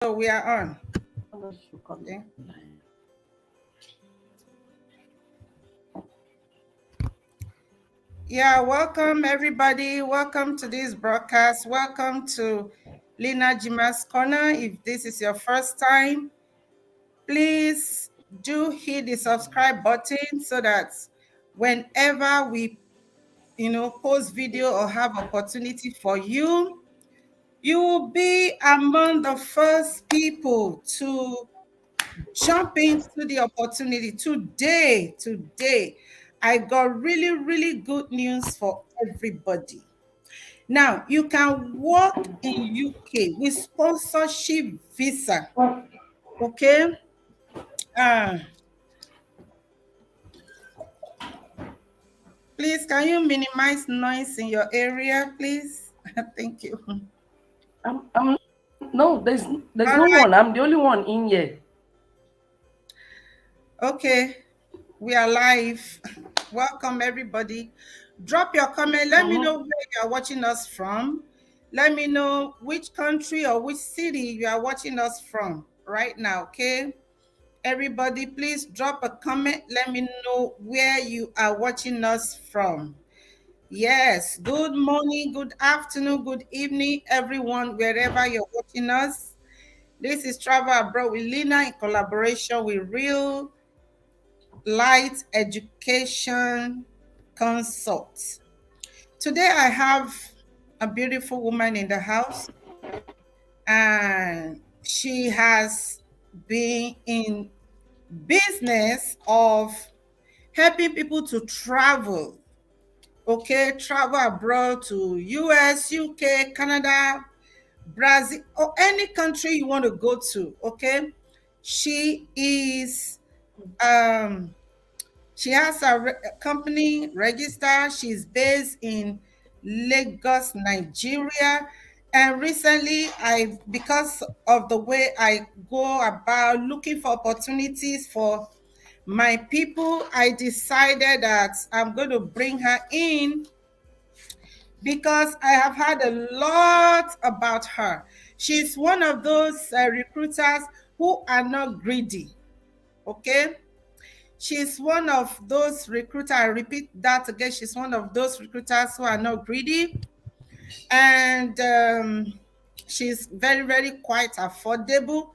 So we are on. Okay. Yeah, welcome everybody. Welcome to this broadcast. Welcome to Lina Jima's Corner. If this is your first time, please do hit the subscribe button so that whenever we post video or have opportunity for you, you will be among the first people to jump into the opportunity. Today, I got really good news for everybody. Now, you can work in UK with sponsorship visa. Okay? Please, can you minimize noise in your area, please? Thank you. No, there's no one. I'm the only one in here. Okay, we are live. Welcome, everybody. Drop your comment. Let me know where you are watching us from. Let me know which country or which city you are watching us from right now, okay? Everybody, please drop a comment. Let me know where you are watching us from. Yes, good morning, good afternoon, good evening, everyone, wherever you're watching us. This is Travel Abroad with Lina in collaboration with Real Light Education Consult. Today I have a beautiful woman in the house, and she has been in business of helping people to travel. Okay, travel abroad to US, UK, Canada, Brazil, or any country you want to go to. Okay, she is she has a company registered. She's based in Lagos, Nigeria. And recently, because of the way I go about looking for opportunities for my people, I decided that I'm going to bring her in because I have heard a lot about her. She's one of those recruiters who are not greedy. Okay? She's one of those recruiters. I repeat that again. She's one of those recruiters who are not greedy. And she's very quite affordable.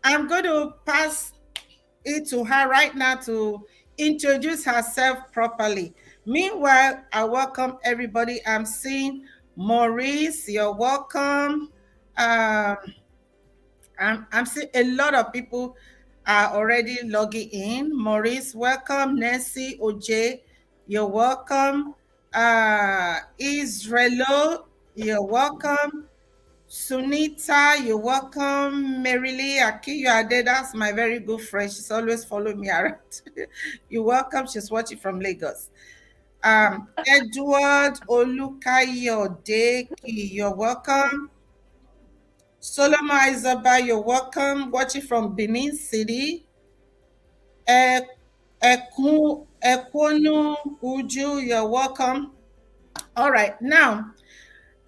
I'm going to pass it to her right now to introduce herself properly. Meanwhile, I welcome everybody. I'm seeing Maurice, you're welcome. I'm seeing a lot of people are already logging in. Maurice, welcome. Nancy, OJ, you're welcome. Israelo, you're welcome. Sunita, you're welcome. Merily Akiyade, that's my very good friend. She's always following me around. You're welcome. She's watching from Lagos. Edward Olukayodeki, you're welcome. Solomon Isaba, you're welcome. Watching from Benin City. Ekwonu Uju, you're welcome. All right, now,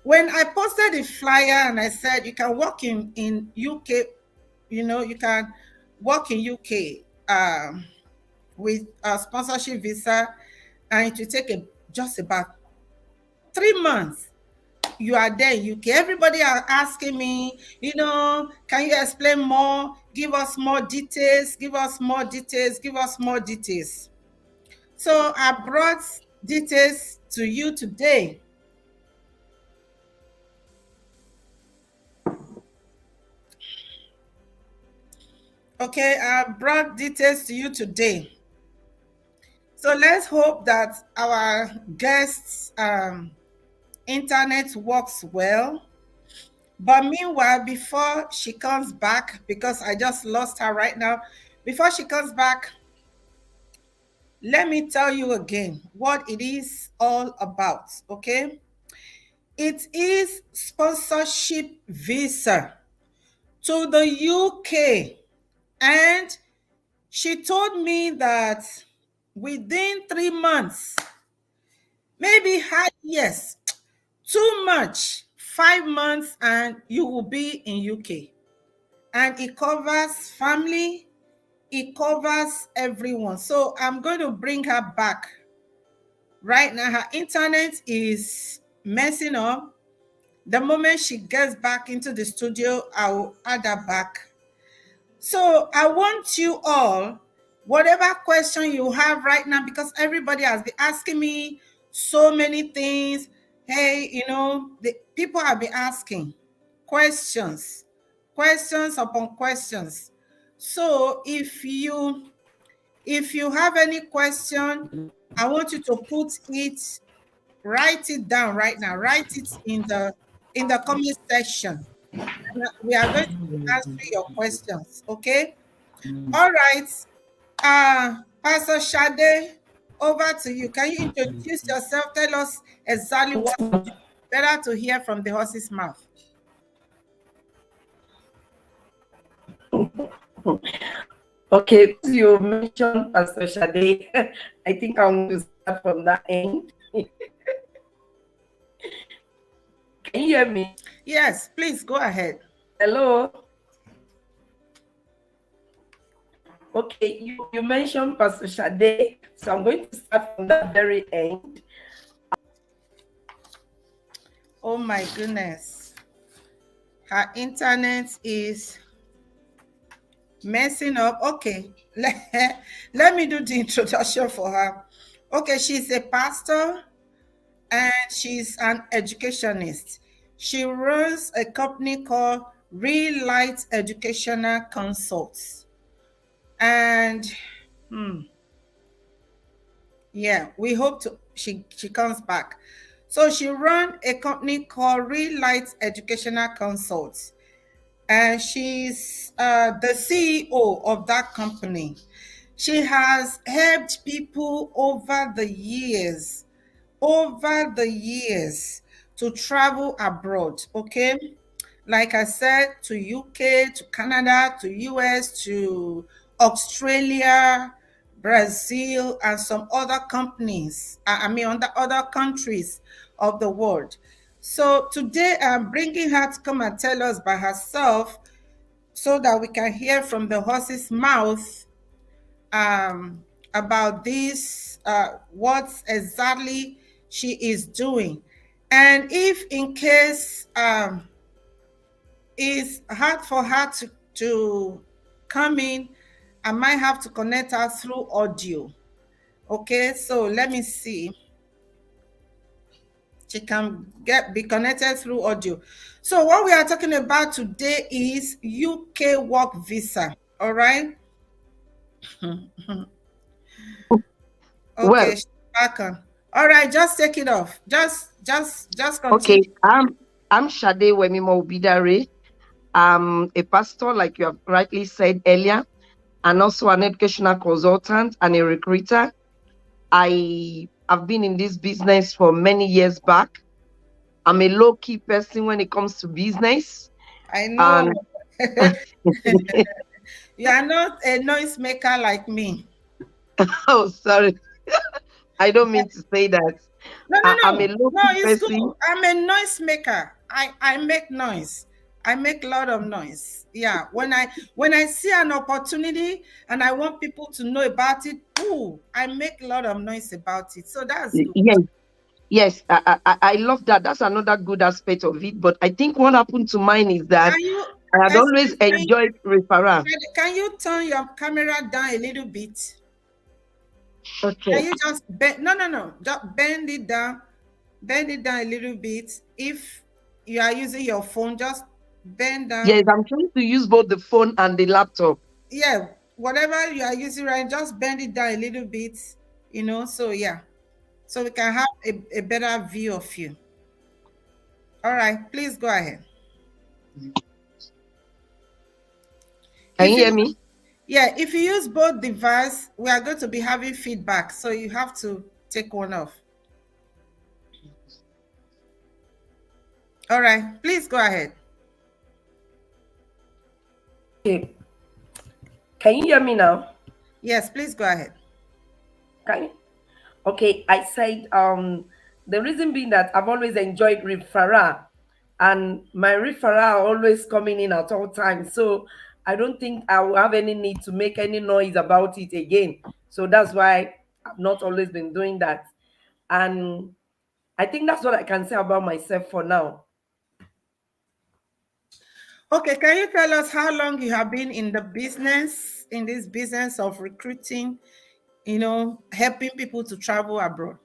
when I posted the flyer and I said you can work in UK, you can work in UK with a sponsorship visa, and it will take just about 3 months. You are there in UK. Everybody are asking me, can you explain more? Give us more details. Give us more details. Give us more details. So I brought details to you today. Okay, I brought details to you today. So let's hope that our guests' internet works well. But meanwhile, before she comes back, because I just lost her right now, before she comes back, let me tell you again what it is all about, okay? It is sponsorship visa to the UK. And she told me that within 3 months, maybe yes, too much, 5 months, and you will be in UK. and it covers family, it covers everyone. So I'm going to bring her back. Right now, her internet is messing up. The moment she gets back into the studio, I will add her back. So I want you all, whatever question you have right now, because everybody has been asking me so many things. Hey, the people have been asking questions, questions upon questions. So if you have any question, I want you to write it down right now. Write it in the comment section. We are going to be answering your questions. Okay. All right. Pastor Shade, over to you. Can you introduce yourself? Tell us exactly what you do. Better to hear from the horse's mouth. Okay, you mentioned Pastor Shade. I think I'm going to start from that end. Can you hear me? Yes, please go ahead. Hello. Okay, you mentioned Pastor Shade, so I'm going to start from the very end. Oh my goodness. Her internet is messing up. Okay, let me do the introduction for her. Okay, she's a pastor and she's an educationist. She runs a company called Real Light Educational Consults. And yeah, we hope she comes back. So she runs a company called Real Light Educational Consults. And she's the CEO of that company. She has helped people over the years to travel abroad, okay? Like I said, to UK, to Canada, to US, to Australia, Brazil, and some other companies, other countries of the world. So today I'm bringing her to come and tell us by herself so that we can hear from the horse's mouth about this, what exactly she is doing. And if in case it's hard for her to come in, I might have to connect her through audio. Okay, so let me see. She can be connected through audio. So what we are talking about today is UK work visa. All right. Okay, Well, she's back on. All right, just take it off. Just continue. okay. I'm Shade Wemimo Bidare. I'm a pastor, like you have rightly said earlier, and also an educational consultant and a recruiter. I have been in this business for many years back. I'm a low-key person when it comes to business. I know. And You are not a noise maker like me. oh, sorry, I don't mean to say that. No, I'm a no, low-key it's good. person. I'm a noise maker. I make noise. I make a lot of noise. Yeah. When I see an opportunity and I want people to know about it, I make a lot of noise about it. So that's good. Yes, I love that. That's another good aspect of it. But I think what happened to mine is that I had always enjoyed referral. Can you turn your camera down a little bit? Okay. Can you just bend? No. Just bend it down. Bend it down a little bit. If you are using your phone, just bend down. Yes, I'm trying to use both the phone and the laptop. Yeah, whatever you are using, right? Just bend it down a little bit, So yeah, so we can have a better view of you. All right, please go ahead. Can you hear me? Yeah, if you use both devices, we are going to be having feedback, so you have to take one off. All right, please go ahead. Okay. Can you hear me now? Yes, please go ahead. Can you? Okay, I said the reason being that I've always enjoyed referral, and my referral are always coming in at all times. So I don't think I will have any need to make any noise about it again. So that's why I've not always been doing that. And I think that's what I can say about myself for now. Okay, can you tell us how long you have been in the business, in this business of recruiting, helping people to travel abroad?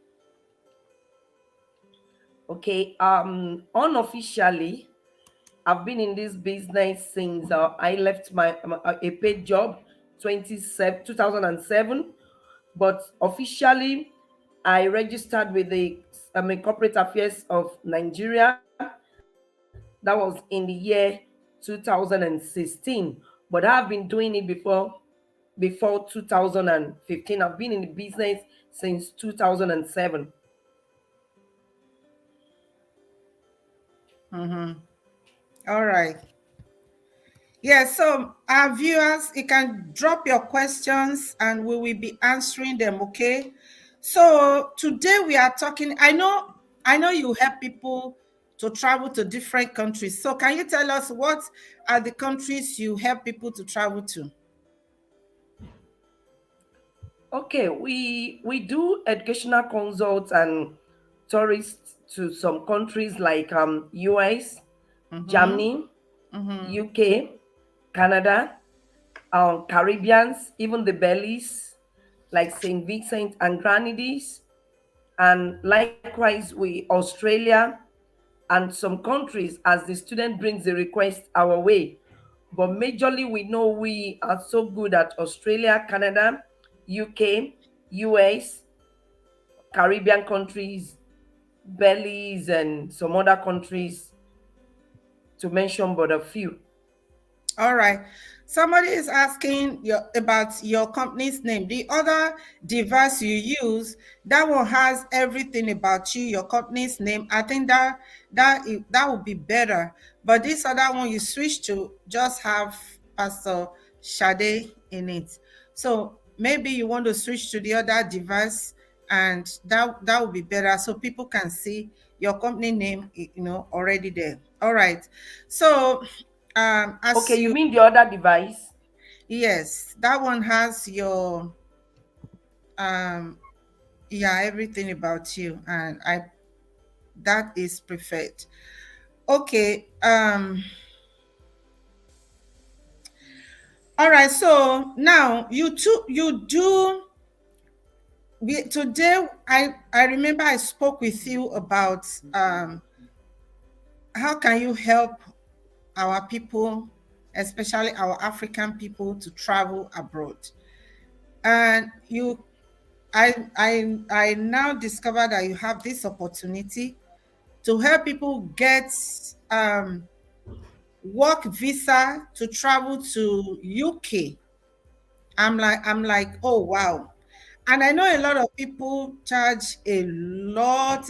Okay, unofficially, I've been in this business since I left my a paid job 2007, but officially I registered with the corporate affairs of Nigeria. That was in the year 2016, but I've been doing it before 2015. I've been in the business since 2007. All right. Yeah, so our viewers, you can drop your questions and we will be answering them, okay? So today we are talking, I know you help people to travel to different countries. So can you tell us what are the countries you help people to travel to? Okay, we do educational consults and tourists to some countries like US, Germany, UK, Canada, Caribbeans, even the Belize, like St. Vincent and Grenadines, and likewise with Australia and some countries as the student brings the request our way. But majorly, we know we are so good at Australia, Canada, UK, US, Caribbean countries, Belize, and some other countries, to mention but a few. All right. Somebody is asking about your company's name. The other device you use, that one has everything about you, your company's name. I think that would be better. But this other one you switch to just have Pastor Shade in it. So maybe you want to switch to the other device, and that would be better, so people can see your company name, already there. All right. So as Okay, you mean the other device? yes, that one has your everything about you, and that is preferred. Okay. All right. So now you do. Today I remember I spoke with you about how can you help our people, especially our African people, to travel abroad. And I now discovered that you have this opportunity to help people get work visa to travel to UK. I'm like, oh wow. And I know a lot of people charge a lot,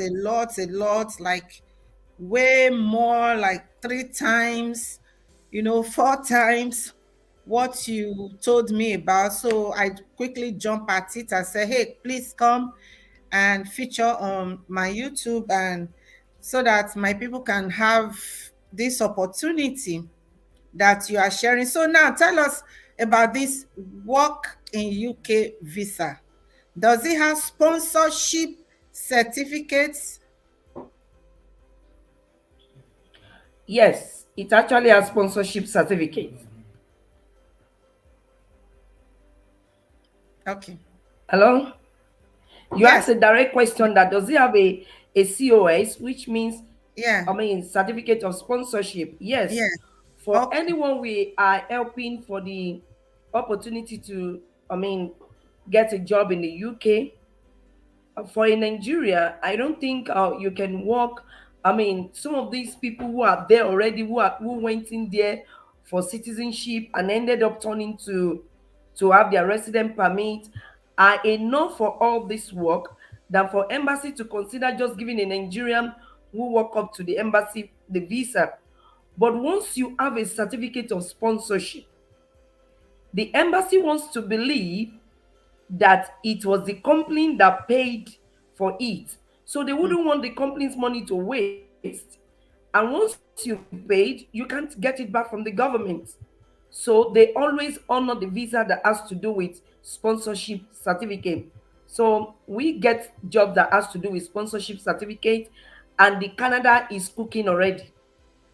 like way more, like 3 times, 4 times what you told me about. So I quickly jump at it and say, hey, please come and feature on my YouTube, and so that my people can have this opportunity that you are sharing. So now tell us about this work in UK visa. Does it have sponsorship certificates? Yes, it actually has sponsorship certificate. Okay. Hello? You Yes. asked a direct question that does it have a COS, which means, Yeah. certificate of sponsorship. Yes. Yeah. For Okay. anyone we are helping for the opportunity to, get a job in the UK. For in Nigeria, I don't think you can work. Some of these people who are there already, who went in there for citizenship and ended up turning to have their resident permit, are enough for all this work than for embassy to consider just giving a Nigerian who walk up to the embassy the visa. But once you have a certificate of sponsorship, the embassy wants to believe that it was the company that paid for it. So they wouldn't want the company's money to waste. And once you paid, you can't get it back from the government. So they always honor the visa that has to do with sponsorship certificate. So we get job that has to do with sponsorship certificate, and the Canada is cooking already.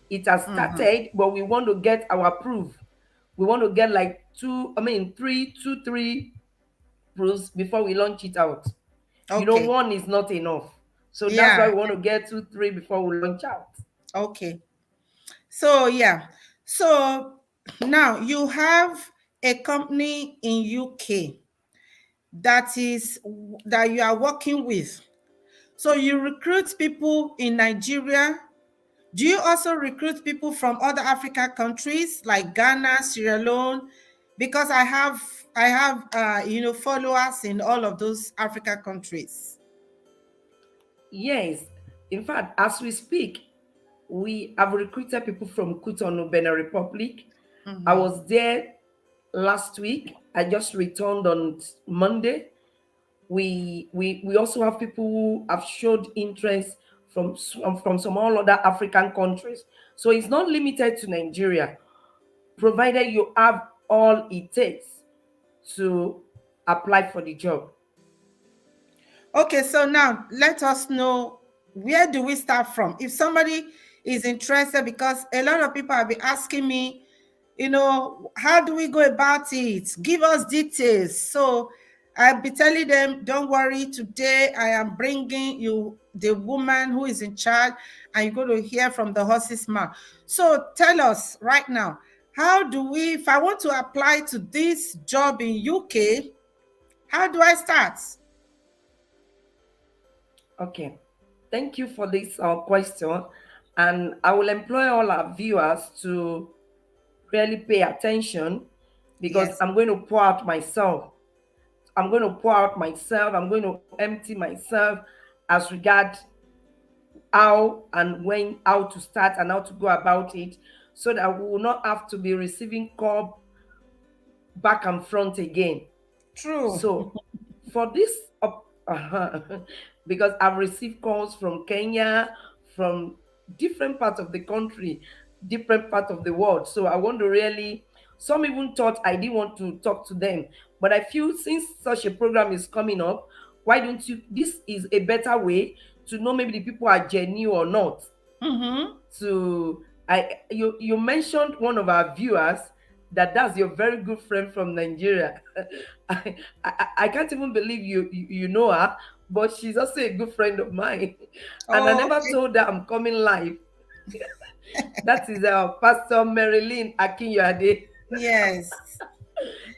It has Mm-hmm. started, but we want to get our proof. We want to get like two, I mean, three proofs before we launch it out. Okay. One is not enough. So that's why Yeah. we want to get two, three before we launch out. Okay. So yeah. So now you have a company in UK that you are working with. So you recruit people in Nigeria. Do you also recruit people from other African countries like Ghana, Sierra Leone? Because I have followers in all of those African countries. Yes. In fact, as we speak, we have recruited people from Cotonou, Benin Republic. I Mm-hmm. was there last week. I just returned on Monday. We also have people who have showed interest from some all other African countries. So it's not limited to Nigeria, provided you have all it takes to apply for the job. Okay, so now let us know, where do we start from? If somebody is interested, because a lot of people have been asking me, how do we go about it? Give us details. So I'll be telling them, don't worry, today I am bringing you the woman who is in charge, and you're going to hear from the horse's mouth. So tell us right now, how do we, if I want to apply to this job in UK, how do I start? Okay. Thank you for this question. And I will employ all our viewers to really pay attention, because Yes. I'm going to pour out myself. I'm going to pour out myself. I'm going to empty myself as regard how and when, how to start and how to go about it, so that we will not have to be receiving call back and front again. True. So for this, because I've received calls from Kenya, from different parts of the country, different parts of the world. So I want to really, some even thought I didn't want to talk to them. But I feel since such a program is coming up, why don't you? This is a better way to know maybe the people are genuine or not. Mm-hmm. To you mentioned one of our viewers that's your very good friend from Nigeria. I can't even believe you know her, but she's also a good friend of mine. And I Oh, never okay. told her I'm coming live. That is Pastor Marilyn Akinyade. Yes.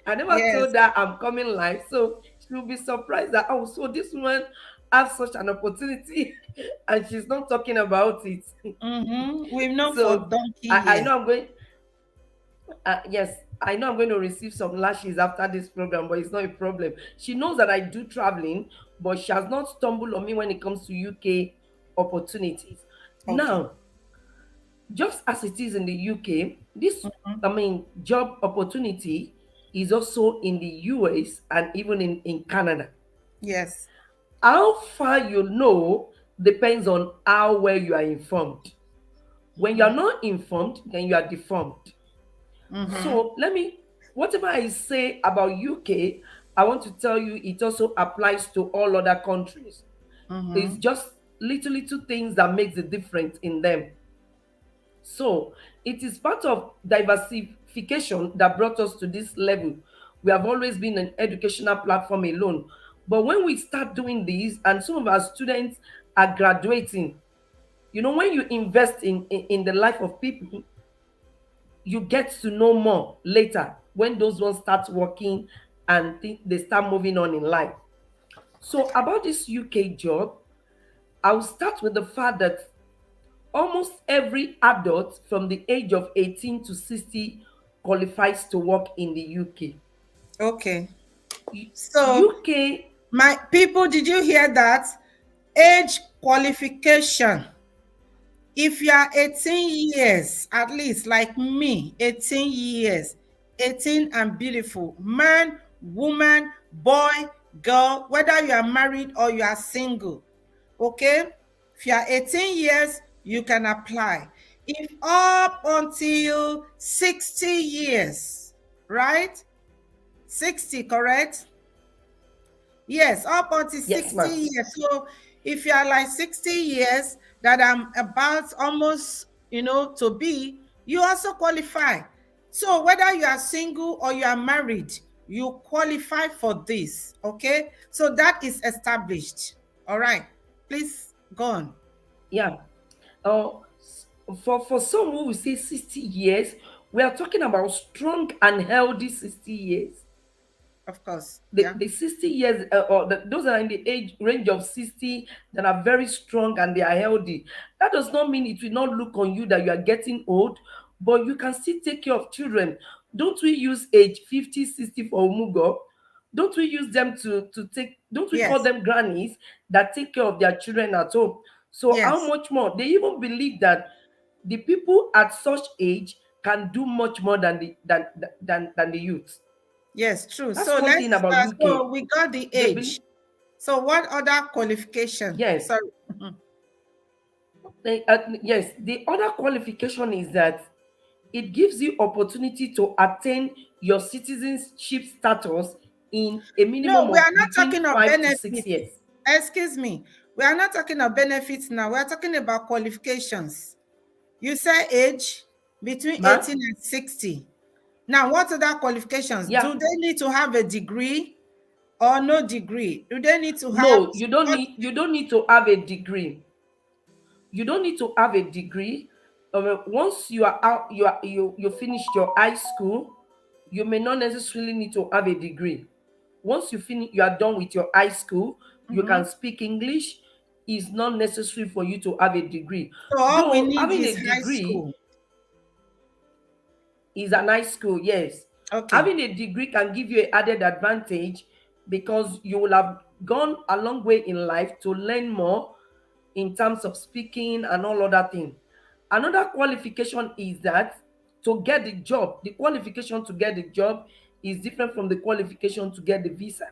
I never Yes. told her I'm coming live, so she'll be surprised that, oh, so this woman has such an opportunity and she's not talking about it. Mm-hmm. We've known for So donkey I years. know I'm going. Yes, I know I'm going to receive some lashes after this program, but it's not a problem. She knows that I do traveling, but she has not stumbled on me when it comes to UK opportunities. Okay. Now, just as it is in the UK, this, Mhm. I mean, job opportunity is also in the US and even in Canada. Yes. How far you know depends on how well you are informed. When you are Mm-hmm. not informed, then you are deformed. Mm-hmm. So whatever I say about UK, I want to tell you it also applies to all other countries. It's Mm-hmm. just little things that makes the difference in them. So it is part of diversification that brought us to this level. We have always been an educational platform alone. But when we start doing this, and some of our students are graduating, when you invest in the life of people, you get to know more later when those ones start working and they start moving on in life. So about this UK job, I'll start with the fact that almost every adult from the age of 18 to 60 qualifies to work in the UK. Okay. So, UK, my people, did you hear that? Age qualification. If you are 18 years, at least like me, 18 years, 18 and beautiful, man, woman, boy, girl, whether you are married or you are single, okay? If you are 18 years, you can apply. if up until 60 years, right? 60, correct? Yes, up until Yes, 60 ma'am. years. So if you are like 60 years that I'm about almost, to be, you also qualify. So whether you are single or you are married, you qualify for this. Okay. So that is established. All right. Please go on. Yeah. Uh, for some who will say 60 years, we are talking about strong and healthy 60 years. Of course. The, Yeah. the 60 years, those are in the age range of 60 that are very strong and they are healthy. That does not mean it will not look on you that you are getting old, but you can still take care of children. Don't we use age 50, 60 for Umugo? Don't we use them to take, don't we call Yes. them grannies that take care of their children at home? So how Yes. much more? They even believe that the people at such age can do much more than the youth. Yes. True. That's So one thing let's, about so UK. we got the They believe, age. So what other qualification? yes. Sorry. Mhm. Yes, the other qualification is that it gives you opportunity to attain your citizenship status in a No, minimum we are of not between talking of 5 to 6 benefits. years. Excuse me. We are not talking of benefits now. We are talking about qualifications. You say age between Ma? 18 and 60. Now, what other qualifications? Yeah. Do they need to have a degree or no degree? Do they need to have No, you don't need to have a degree. You don't need to have a degree. Once you are out, you finished your high school, you may not necessarily need to have a degree. Once you are done with your high school, you Mhm. can speak English. It's not necessary for you to have a degree. So all we Though need having is a high degree school. is a nice school, yes. Okay. Having a degree can give you an added advantage because you will have gone a long way in life to learn more in terms of speaking and all other things. Another qualification is that to get the job, the qualification to get the job is different from the qualification to get the visa.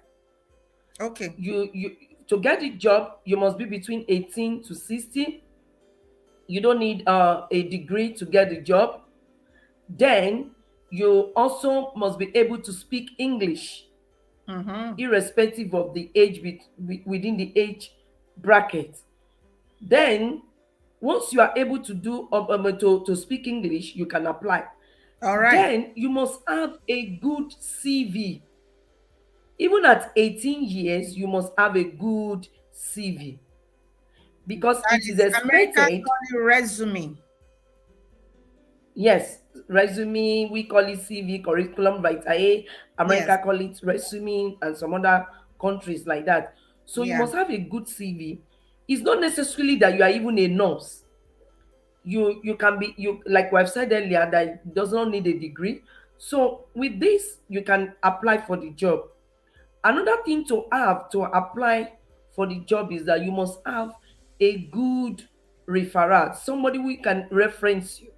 Okay. You to get the job, you must be between 18 to 60. You don't need a degree to get the job. Then you also must be able to speak English, Mhm. irrespective of the age within the age bracket. Then once you are able to to speak English, you can apply. All right. Then you must have a good CV. Even at 18 years, you must have a good CV because That it is is Americans expected. call it resume. Yes, resume, we call it CV, curriculum vitae. Yes. America call it resume, and some other countries like that. So you Yeah. must have a good CV. It's not necessarily that you are even a nurse. You can be, you like we have said earlier, that it does not need a degree. So with this, you can apply for the job. Another thing to have to apply for the job is that you must have a good referral, somebody who can reference you,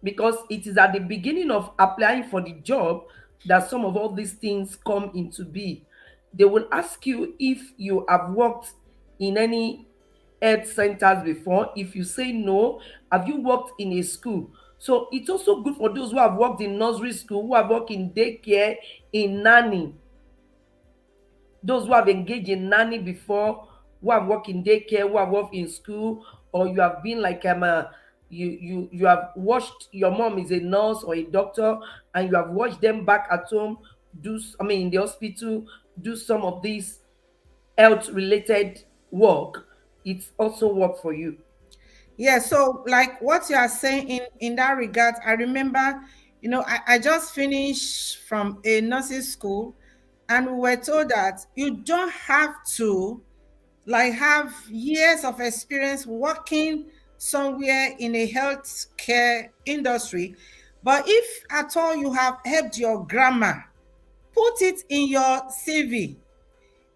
because it is at the beginning of applying for the job that some of all these things come into be. They will ask you if you have worked in any health centers before. If you say no, have you worked in a school? So it's also good for those who have worked in nursery school, who have worked in daycare, in nanny, those who have engaged in nanny before, who have worked in daycare, who have worked in school, or you have been like you have watched your mom is a nurse or a doctor, and you have watched them back at home in the hospital, do some of these health related work. It's also work for you. Yeah, so like what you are saying in that regard, I remember, I just finished from a nursing school, and we were told that you don't have to like have years of experience working somewhere in a healthcare industry, but if at all you have helped your grandma, put it in your CV.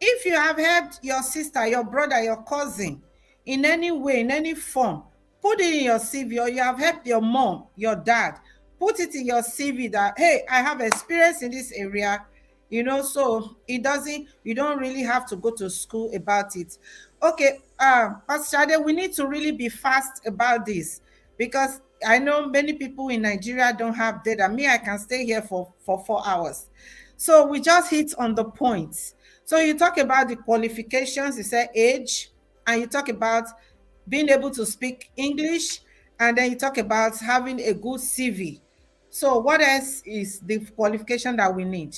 If you have helped your sister, your brother, your cousin in any way, in any form, put it in your CV. Or you have helped your mom, your dad, put it in your CV that, hey, I have experience in this area, so you don't really have to go to school about it. Okay, Pastor Shade, we need to really be fast about this because I know many people in Nigeria don't have data. Me, I can stay here for 4 hours. So we just hit on the points. So you talk about the qualifications, you say age, and you talk about being able to speak English, and then you talk about having a good CV. So what else is the qualification that we need?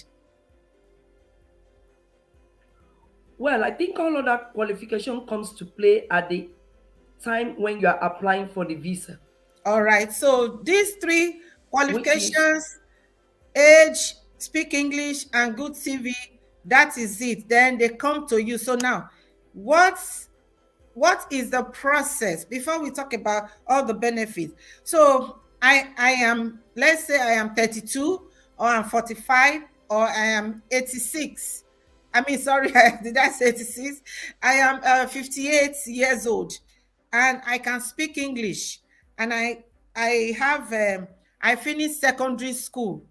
Well, I think all of that qualification comes to play at the time when you are applying for the visa, All right. So these three which is qualifications, age, speak English, and good CV, that is it. Then they come to you. So now, what's what is the process before we talk about all the benefits? So I am, let's say I am 32, or I'm 45, or I am 86. I mean, sorry, did I say 86? I am 58 years old, and I can speak English, and I have I finished secondary school,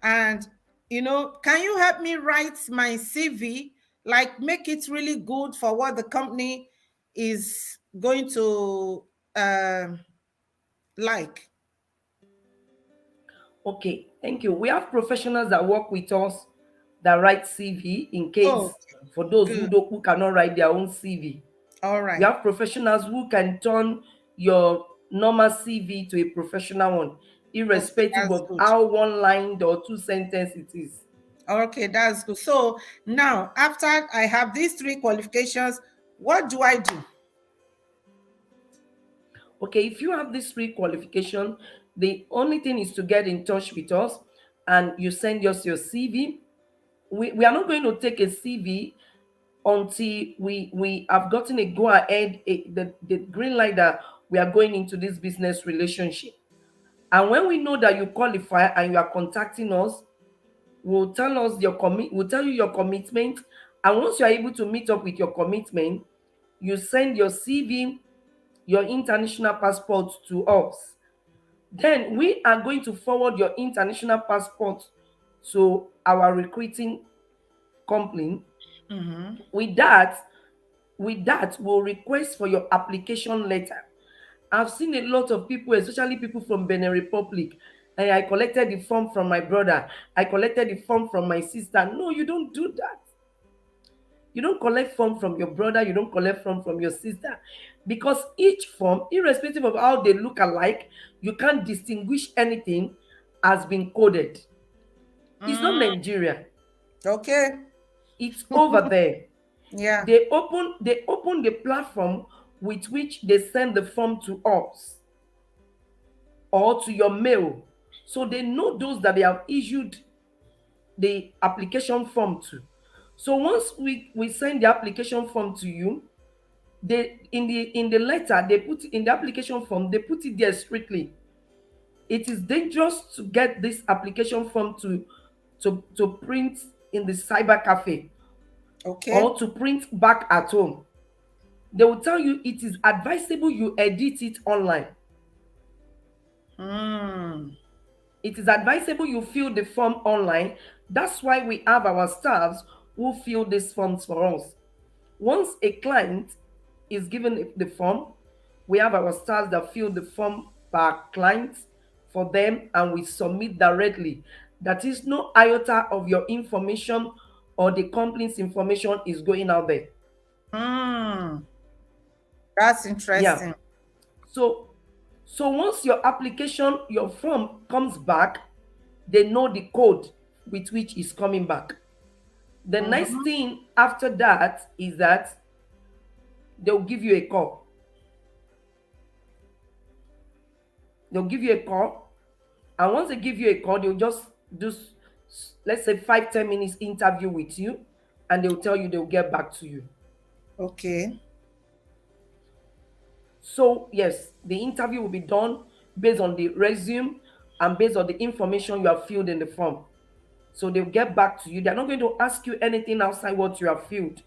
and can you help me write my CV, like make it really good for what the company is going to like? okay. Thank you. We have professionals that work with us that write CV in Oh, case for those good. who cannot write their own CV. All We right. have professionals who can turn your normal CV to a professional one, Okay, irrespective that's of good. how one line or two sentence it is. Okay, that's good. So now, after I have these three qualifications, what do I do? Okay, if you have this pre-qualification, the only thing is to get in touch with us and you send us your CV. We are not going to take a CV until we have gotten a go ahead, the green light that we are going into this business relationship. And when we know that you qualify and you are contacting us, we'll tell you your commitment. And once you are able to meet up with your commitment, you send your CV, your international passport to us. Then we are going to forward your international passport to our recruiting company. Mm-hmm. With that, we'll request for your application letter. I've seen a lot of people, especially people from Benin Republic. And I collected the form from my brother. I collected the form from my sister. No, you don't do that. You don't collect form from your brother. You don't collect form from your sister, because each form, irrespective of how they look alike, you can't distinguish anything, has been coded. It's not Mm, Nigeria. okay. It's over there. Yeah. They open the platform with which they send the form to us or to your mail. So they know those that they have issued the application form to. So once we send the application form to you, they in the letter they put in the application form, they put it there strictly. It is dangerous to get this application form to print in the cyber cafe Okay. or to print back at home. They will tell you it is advisable you edit it online. Mm. It is advisable you fill the form online. That's why we have our staffs who fill these forms for us. Once a client is given the form, we have our staffs that fill the form per client for them and we submit directly. That is, no iota of your information or the company's information is going out there. Mm. That's Yeah. interesting. So once your application, your form comes back, they know the code with which is coming back. The next Mm-hmm. thing after that is that they'll give you a call. They'll give you a call, and once they give you a call, they'll just do, let's say, 5-10 minutes interview with you, and they'll tell you they'll get back to you. Okay. So yes, the interview will be done based on the resume and based on the information you have filled in the form. So they'll get back to you. They're not going to ask you anything outside what you have filled.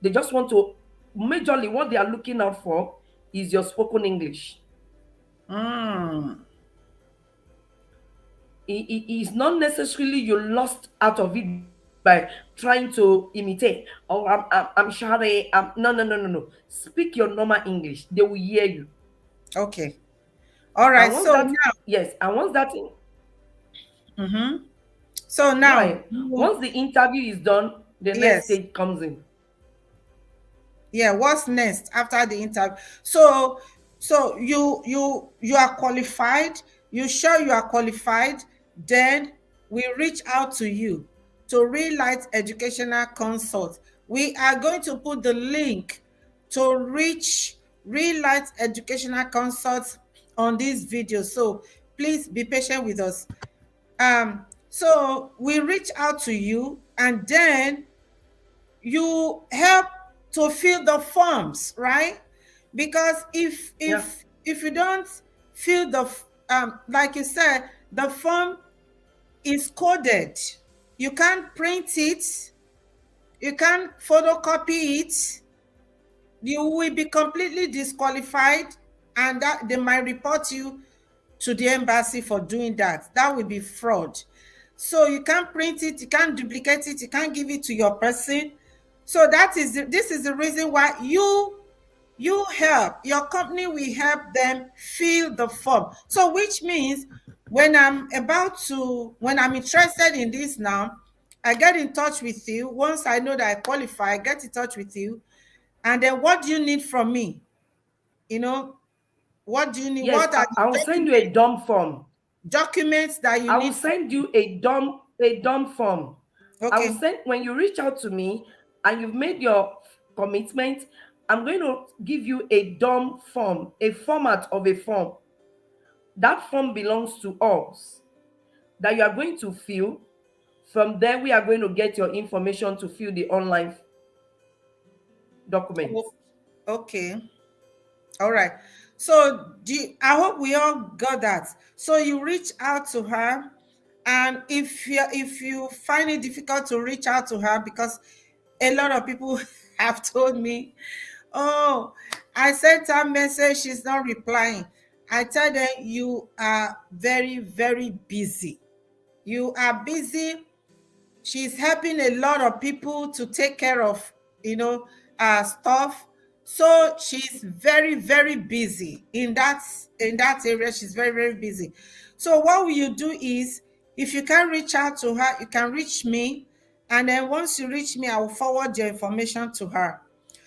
They just want to, majorly, what they are looking out for is your spoken English. Mm. It is not necessarily you lost out of it because by trying to imitate. Oh, I'm Shade. No, no, no, no, no. Speak your normal English. They will hear you. Okay. All And right. once So that, now, yes, and once that, mhm. So go now, ahead. Once the interview is done, the next yes. stage comes in. Yeah, what's next after the interview? So you are qualified, you show you are qualified, then we reach out to you to Real Light Educational Consult. We are going to put the link to reach Real Light Educational Consult on this video, so please be patient with us. So we reach out to you, and then you help to fill the forms, right? Because if Yeah. if you don't fill the like you said, the form is coded. You can't print it, you can't photocopy it, you will be completely disqualified, and that they might report you to the embassy for doing that. That will be fraud. So you can't print it, you can't duplicate it, you can't give it to your person. So this is the reason why you help your company will help them fill the form. So which means when when I'm interested in this now, I get in touch with you. Once I know that I qualify, I get in touch with you. And then what do you need from me? You know, what do you need? Yes, What are I will the send you a dumb form. documents that you I will need from send me? you a dumb form. I will Okay. send when you reach out to me and you've made your commitment. I'm going to give you a dumb form, a format of a form. That form belongs to us that you are going to fill. From there, we are going to get your information to fill the online documents. Oh, okay. All right. So I hope we all got that. So you reach out to her, and if you find it difficult to reach out to her, because a lot of people have told me, oh, I sent her message, she's not replying. I tell them you are very, very busy. You are busy. She's helping a lot of people to take care of, stuff. So she's very, very busy in that area. She's very, very busy. So what will you do is, if you can reach out to her, you can reach me, and then once you reach me, I will forward your information to her.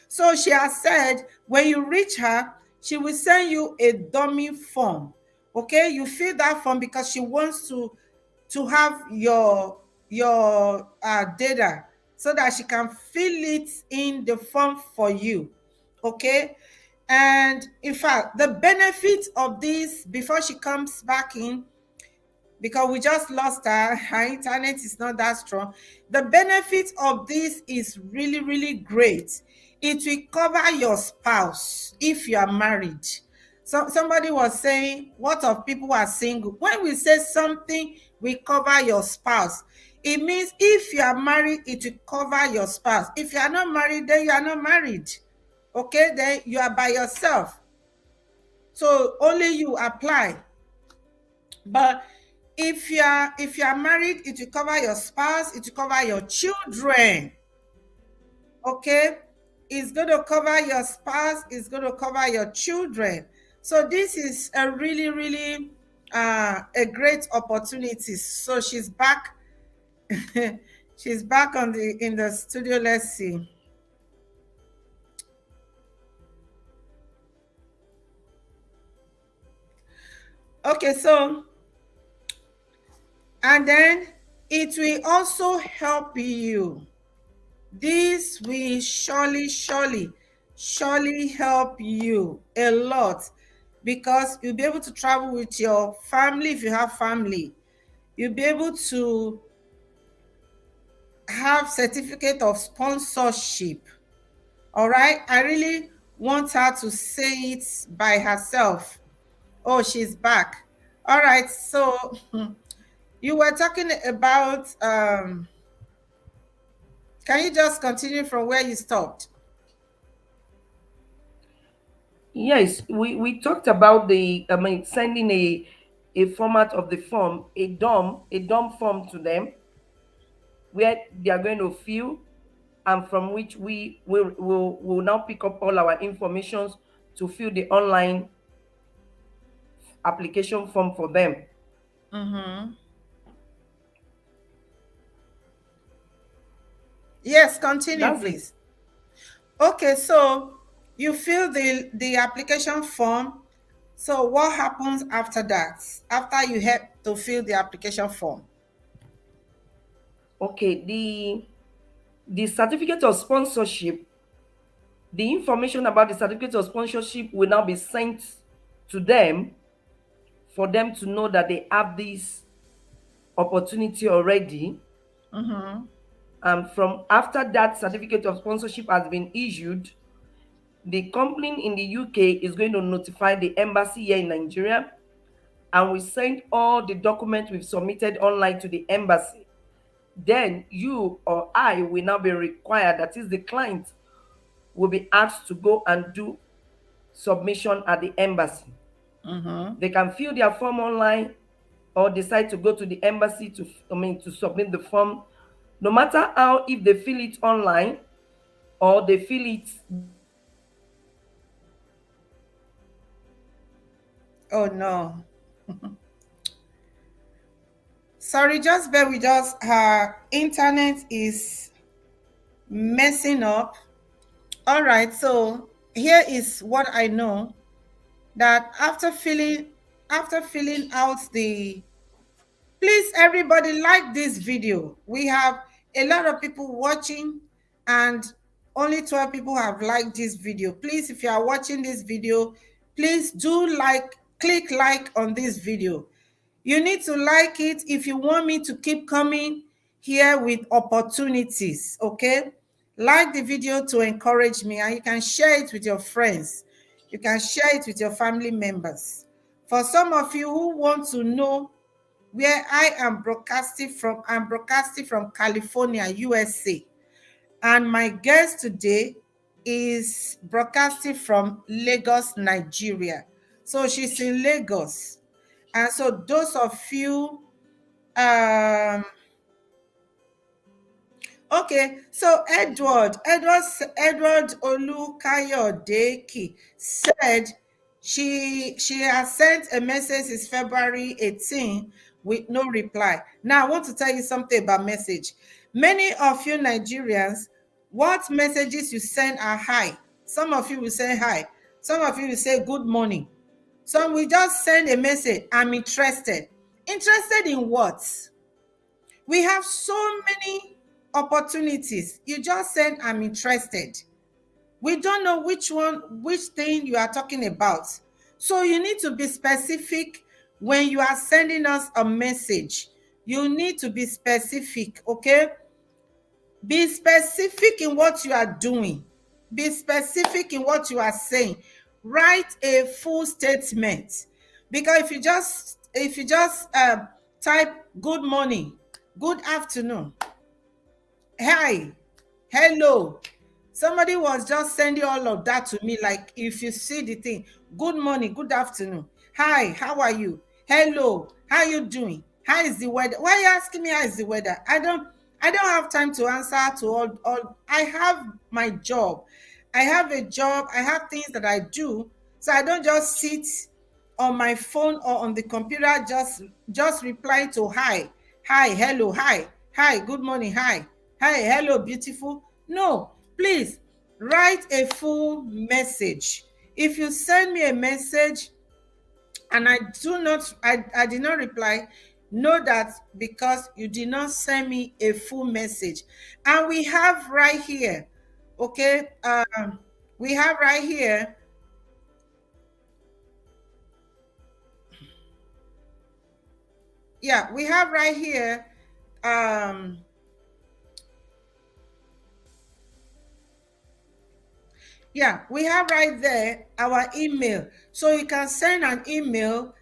So she has said when you reach her, she will send you a dummy form. Okay, you fill that form because she wants to have your data, so that she can fill it in the form for you. Okay. And in fact, the benefit of this, before she comes back in, because we just lost her internet is not that strong. The benefit of this is really, really great. It will cover your spouse if you are married. So somebody was saying, what of people who are single? When we say something will cover your spouse, it means if you are married, it will cover your spouse. If you are not married, then you are not married. Okay, then you are by yourself. So only you apply. But if you are married, it will cover your spouse, it will cover your children. Okay, it's going to cover your spouse, it's going to cover your children. So this is a really, really a great opportunity. So she's back. She's back in the studio. Let's see. Okay, so and then it will also help you. This will surely help you a lot, because you'll be able to travel with your family if you have family. You'll be able to have certificate of sponsorship. All right. I really want her to say it by herself. Oh, she's back. All right. So you were talking about can you just continue from where you stopped? Yes, we talked about sending a format of the form, a dumb form to them. where they are going to fill, and from which we will now pick up all our informations to fill the online application form for them. Mm-hmm. Yes, continue, That's it. please. Okay, so you fill the application form. So what happens after that? After you have to fill the application form? Okay, the certificate of sponsorship, the information about the certificate of sponsorship will now be sent to them for them to know that they have this opportunity already. Mm-hmm. And from after that certificate of sponsorship has been issued, the company in the UK is going to notify the embassy here in Nigeria, and we send all the documents we've submitted online to the embassy. Then you or I will now be required, that is the client, will be asked to go and do submission at the embassy. Mm-hmm. They can fill their form online or decide to go to the embassy to submit the form. No matter how, if they fill it online or they fill it. Oh no. Sorry, just bear with us. Her internet is messing up. All right, so here is what I know, that after filling out the, please everybody like this video. We have a lot of people watching and only 12 people have liked this video. Please, if you are watching this video, please do click like on this video. You need to like it if you want me to keep coming here with opportunities, okay? Like the video to encourage me, and you can share it with your friends. You can share it with your family members. For some of you who want to know where I am broadcasting from, I'm broadcasting from California, USA. And my guest today is broadcasting from Lagos, Nigeria. So she's in Lagos. And so those of you, okay, so Edward Olukayodeki said she has sent a message since February 18 with no reply. Now I want to tell you something about message. Many of you Nigerians, what messages you send are hi. Some of you will say hi. Some of you will say good morning. Some will just send a message, I'm interested. Interested in what? We have so many opportunities. You just said, I'm interested. We don't know which thing you are talking about. So you need to be specific when you are sending us a message. You need to be specific, okay? Be specific in what you are doing. Be specific in what you are saying. Write a full statement. Because if you just type good morning, good afternoon, hi, hello. Somebody was just sending all of that to me. Like, if you see the thing, good morning, good afternoon, hi, how are you, hello, how you doing, how is the weather? Why are you asking me how is the weather? I don't have time to answer to all. I have my job. I have a job. I have things that I do. So I don't just sit on my phone or on the computer just reply to hi, hello, hi, good morning, hi, hello, beautiful. No, please write a full message. If you send me a message and I did not reply, know that because you did not send me a full message. And we have right here, okay, we have right here, yeah, we have right here, yeah, we have right there our email. So you can send an email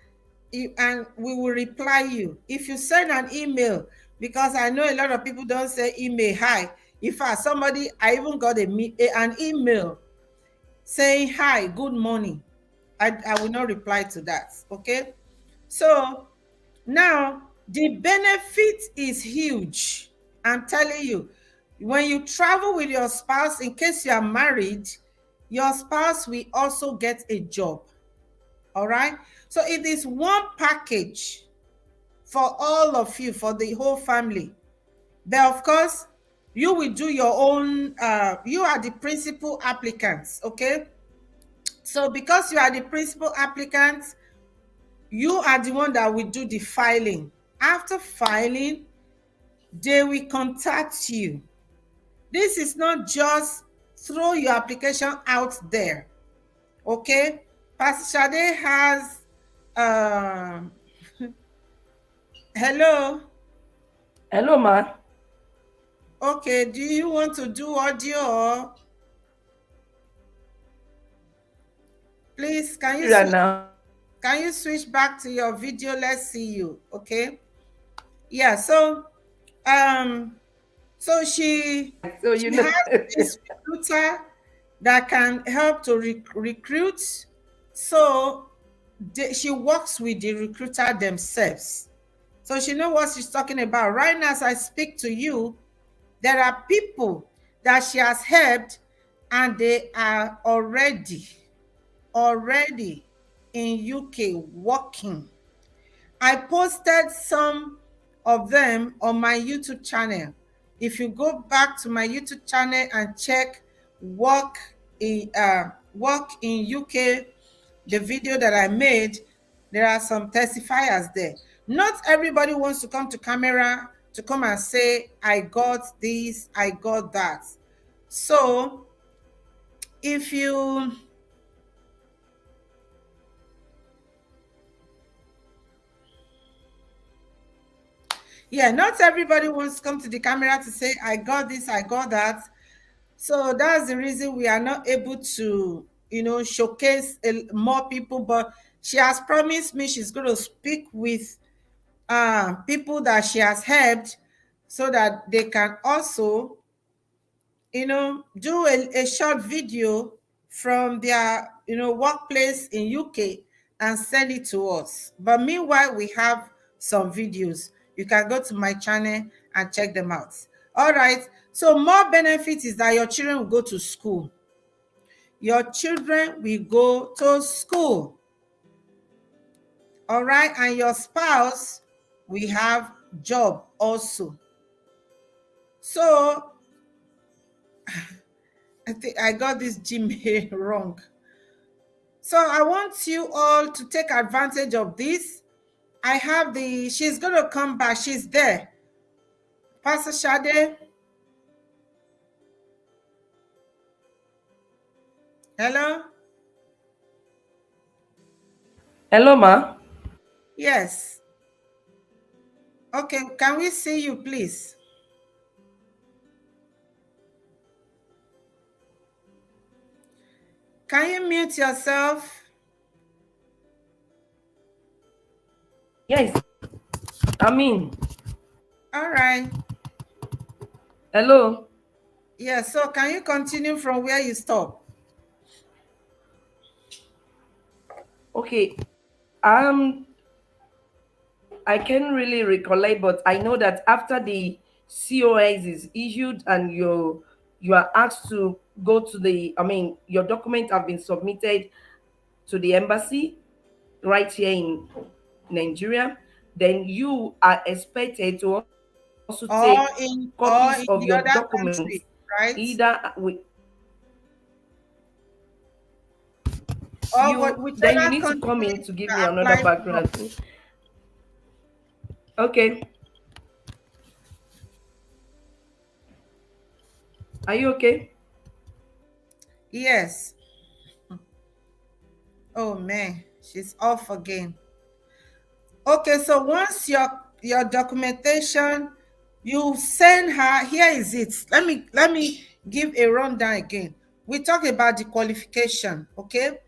and we will reply you. If you send an email, because I know a lot of people don't say email hi. In fact, I even got an email saying hi, good morning. I will not reply to that, okay? So now the benefit is huge I'm telling you, when you travel with your spouse, in case you are married, your spouse will also get a job. All right. So it is one package for all of you, for the whole family. But of course, you will do your own, you are the principal applicants. Okay. So because you are the principal applicant, you are the one that will do the filing. After filing, they will contact you. This is not just throw your application out there. Okay. Pastor Shade has, um hello. Hello, ma. Okay, do you want to do audio, or please Yeah, now. can you switch back to your video? Let's see you. Okay. Yeah, so so she So has this recruiter that can help to recruit. So she works with the recruiter themselves. So she knows what she's talking about. Right now, as I speak to you, there are people that she has helped, and they are already in UK working. I posted some of them on my YouTube channel. If you go back to my YouTube channel and check work in UK, the video that I made, there are some testifiers there. Not everybody wants to come to camera to come and say, I got this, I got that. So if you not everybody wants to come to the camera to say, I got this, I got that. So that's the reason we are not able to, showcase more people. But she has promised me she's going to speak with people that she has helped, so that they can also, do a short video from their, workplace in UK and send it to us. But meanwhile, we have some videos. You can go to my channel and check them out. All right. So more benefit is that your children will go to school. Your children will go to school. All right. And your spouse will have job also. So I think I got this Gmail wrong. So I want you all to take advantage of this. I have she's going to come back. She's there. Pastor Shade. Hello? Hello, ma. Yes. Okay, can we see you, please? Can you mute yourself? Yes. I mean. All right. Hello. Yeah, so can you continue from where you stop? Okay. I can't really recollect, but I know that after the COS is issued and you are asked to go to your document have been submitted to the embassy right here in Nigeria, then you are expected to also take copies of the your other documents, country, right? either with then you need to come in to give me another background. Okay. Are you okay? Yes. Oh man, she's off again. Okay, so once your documentation, you send her. Here is it. Let me give a rundown again. We talked about the qualification. Okay,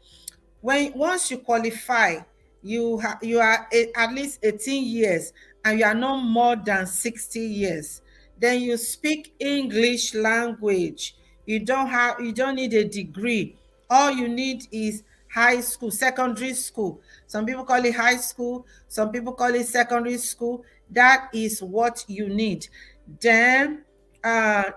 once you qualify, you are at least 18 years, and you are not more than 60 years. Then you speak English language. You don't need a degree. All you need is high school, secondary school. Some people call it high school, some people call it secondary school. That is what you need. Then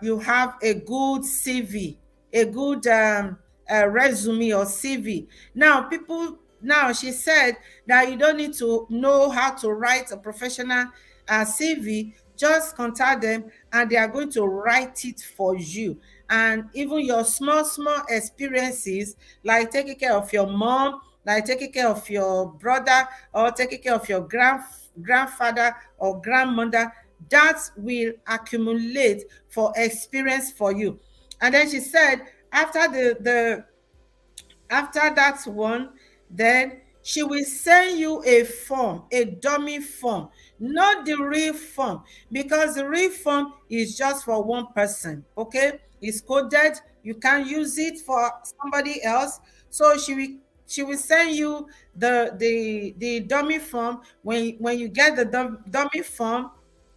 you have a good CV, a good resume or CV. Now she said that you don't need to know how to write a professional CV. Just contact them and they are going to write it for you. And even your small experiences, like taking care of your mom, like taking care of your brother, or taking care of your grandfather or grandmother, that will accumulate for experience for you. And then she said after the after that one, then she will send you a form, a dummy form, not the real form, because the real form is just for one person. Okay, it's coded. You can use it for somebody else. So she will send you the dummy form. When you get the dummy form,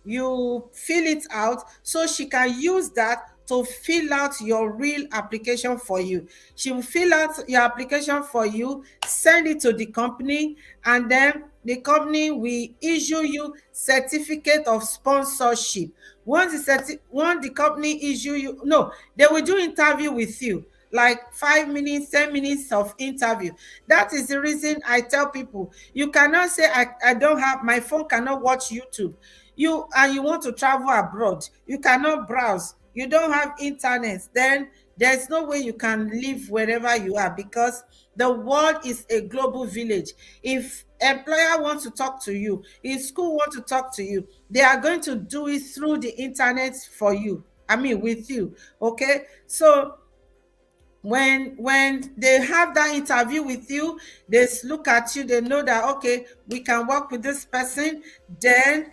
you fill it out so she can use that to fill out your real application for you. She will fill out your application for you, send it to the company, and then the company will issue you certificate of sponsorship. Once the company issue you, no, they will do interview with you, like 5 minutes, 10 minutes of interview. That is the reason I tell people, you cannot say I don't have my phone, cannot watch YouTube. You want to travel abroad, you cannot browse, you don't have internet, then there's no way you can live wherever you are, because the world is a global village. If employer wants to talk to you, if school wants to talk to you, they are going to do it through the internet for you, I mean with you. Okay, so when they have that interview with you, they look at you, they know that okay, we can work with this person. Then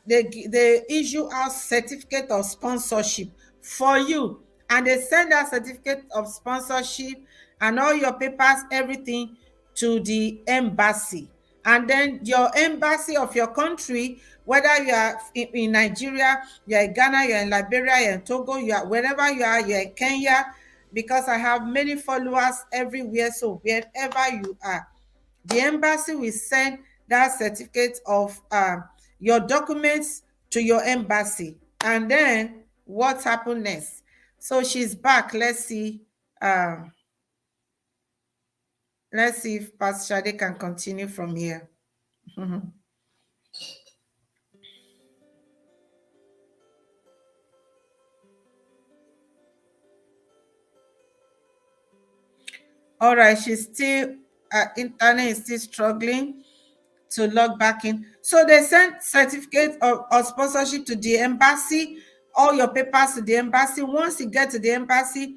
they issue out certificate of sponsorship for you, and they send that certificate of sponsorship and all your papers, everything, to the embassy. And then your embassy of your country, whether you are in Nigeria, you're in Ghana, you're in Liberia, you're in Togo, you are wherever you are, you're in Kenya, because I have many followers everywhere. So wherever you are, the embassy will send that certificate of your documents to your embassy. And then what happened next? So she's back. Let's see. Let's see if Pastor Shade can continue from here. All right, she's still internet is still struggling to log back in. So they sent certificate of sponsorship to the embassy, all your papers to the embassy. Once you get to the embassy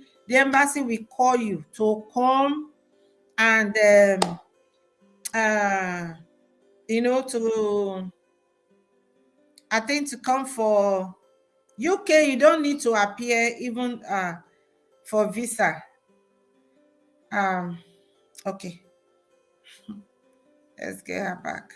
will call you to come and to, I think, to come for UK. You don't need to appear even for visa. Okay, let's get her back.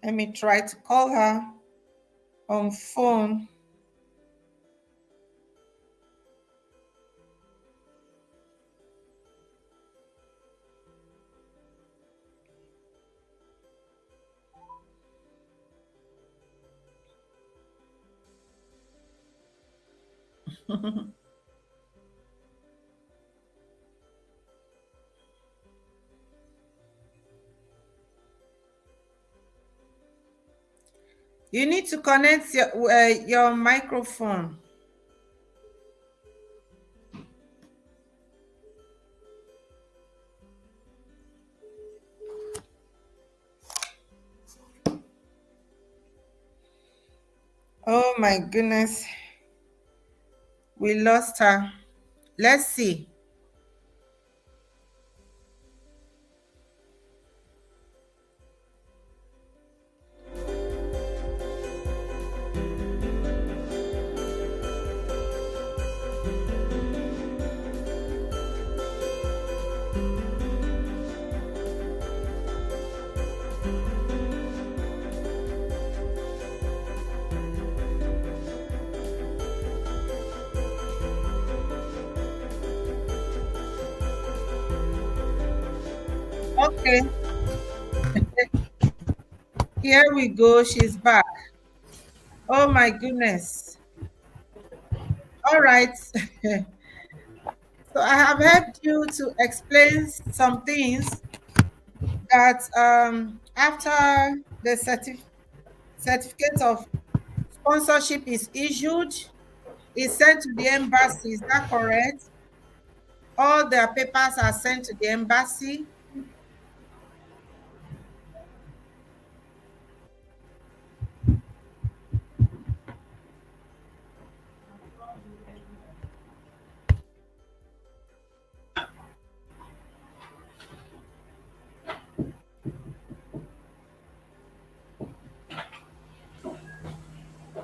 Let me try to call her on phone. You need to connect your microphone. Oh my goodness. We lost her. Let's see. Okay, here we go. She's back. Oh my goodness. All right. So I have helped you to explain some things that after the certificate of sponsorship is issued, is sent to the embassy. Is that correct? All their papers are sent to the embassy.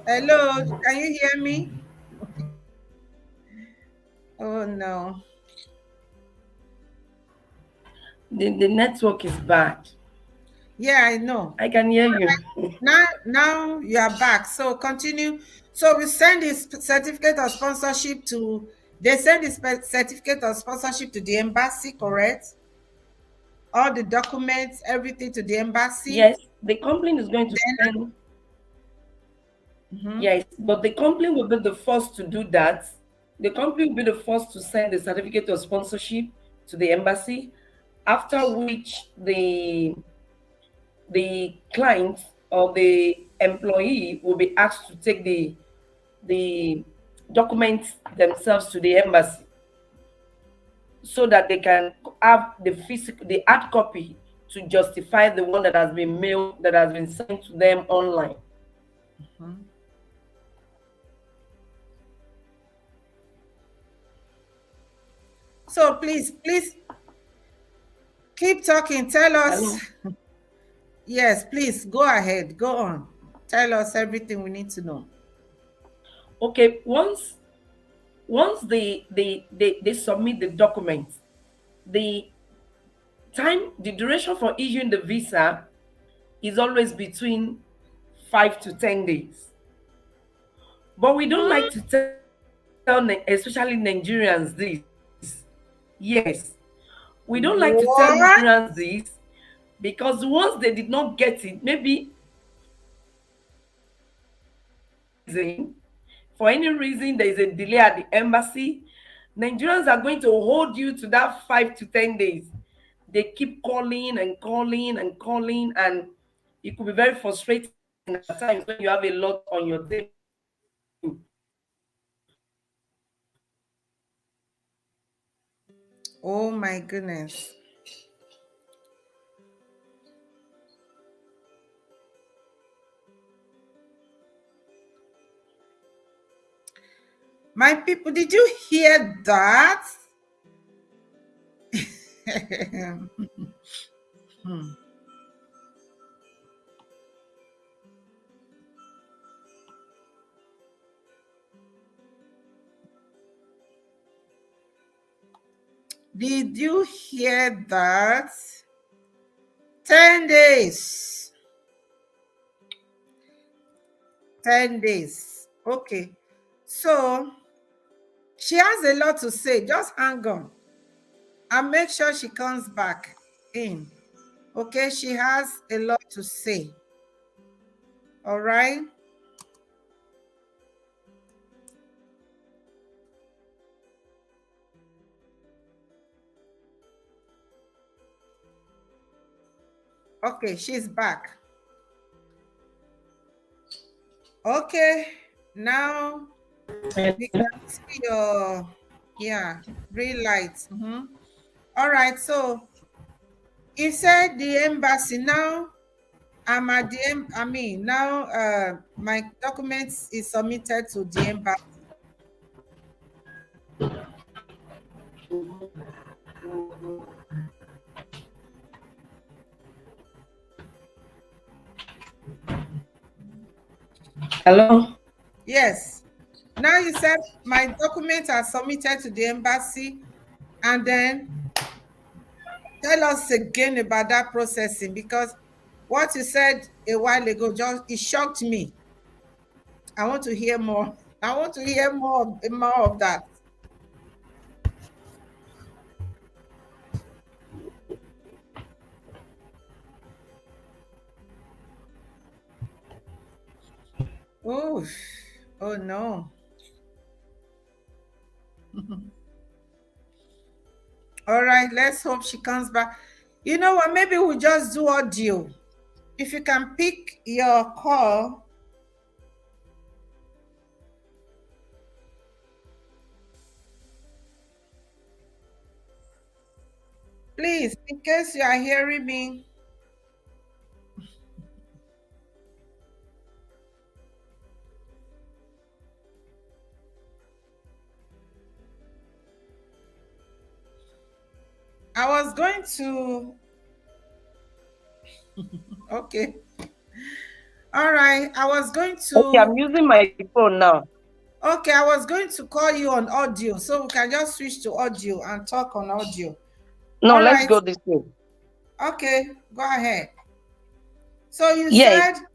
Hello, can you hear me? Oh no. The network is bad. Yeah, I know. I can hear you. Now you are back. So continue. So we send this certificate of sponsorship to. They send this certificate of sponsorship to the embassy, correct? All the documents, everything to the embassy. Yes, the company is going to Then, send. Yes, but the company will be the first to do that. The company will be the first to send the certificate of sponsorship to the embassy, after which the client or the employee will be asked to take the documents themselves to the embassy so that they can have the hard copy to justify the one that has been mailed, that has been sent to them online. so please keep talking. Tell us. Hello? Yes, please go ahead. Go on. Tell us everything we need to know. Okay, once they submit the documents, the duration for issuing the visa is always between 5 to 10 days. But we don't like to tell especially Nigerians this. Yes, we don't like to tell What? Nigerians this, because once they did not get it, maybe for any reason there is a delay at the embassy, Nigerians are going to hold you to that 5 to 10 days. They keep calling and calling and calling, and it could be very frustrating at times when you have a lot on your table. Oh my goodness. My people, did you hear that? Did you hear that? 10 days. 10 days. Okay. So she has a lot to say. Just hang on. And make sure she comes back in. Okay, she has a lot to say. All right. Okay, she's back. Okay, now we can see your green lights. All right, so you said the embassy. Now I'm at the now my documents is submitted to the embassy. Hello? Yes. Now you said my documents are submitted to the embassy, and then tell us again about that processing, because what you said a while ago it shocked me. I want to hear more. I want to hear more of that. Oh, oh no. All right, let's hope she comes back. You know what? Maybe we'll just do audio. If you can pick your call. Please, in case you are hearing me. I was going to. Okay. All right. I was going to. Okay, I'm using my phone now. Okay, I was going to call you on audio, so we can just switch to audio and talk on audio. No, All let's right. go this way. Okay, go ahead. So you Yes. said,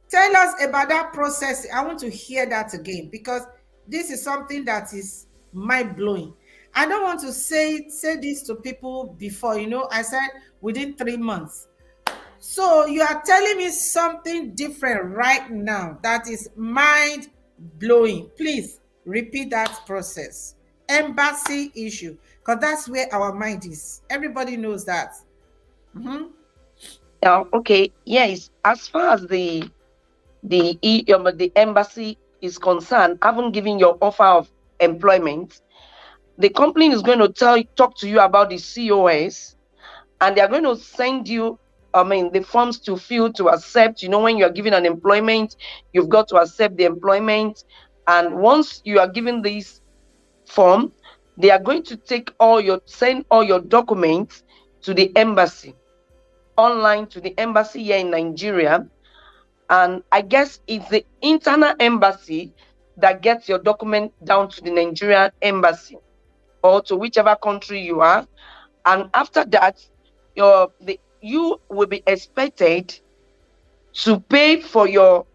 tell us about that process. I want to hear that again because this is something that is mind blowing. I don't want to say this to people before. I said within 3 months. So you are telling me something different right now that is mind blowing. Please repeat that process. Embassy issue, because that's where our mind is. Everybody knows that. Okay. Yes. As far as the embassy is concerned, having given your offer of employment, the company is going to talk to you about the COS, and they are going to send you, the forms to fill to accept. When you are given an employment, you've got to accept the employment. And once you are given this form, they are going to send all your documents to the embassy, online to the embassy here in Nigeria. And I guess it's the internal embassy that gets your document down to the Nigerian embassy or to whichever country you are. And after that, you will be expected to pay for your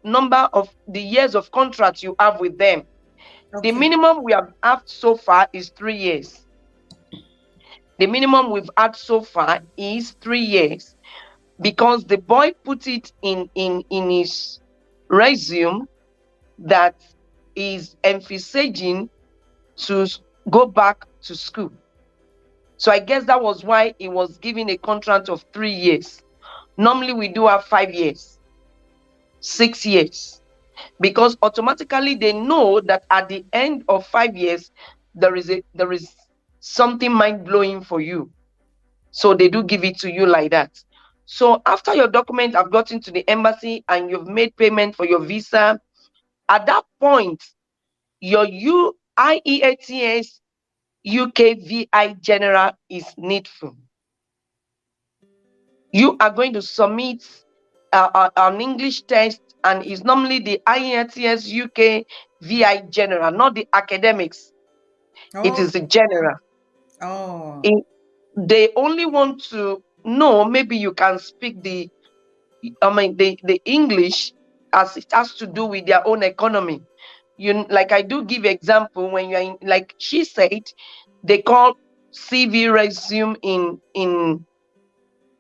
number of the years of contract you have with them. Okay. The minimum we have had so far is 3 years. The minimum we've had so far is 3 years, because the boy put it in his resume that is emphasizing to go back to school. So I guess that was why he was given a contract of 3 years. Normally we do have 5 years, 6 years, because automatically they know that at the end of 5 years there is something mind-blowing for you. So they do give it to you like that. So after your document have gotten to the embassy and you've made payment for your visa, at that point, your IEATS UK VI General is needful. You are going to submit an English test, and it's normally the IELTS UK VI General, not the academics. Oh. It is the general. Oh. They only want to know maybe you can speak the English, as it has to do with their own economy. Like I do give example, when you're in, like she said, they call CV resume in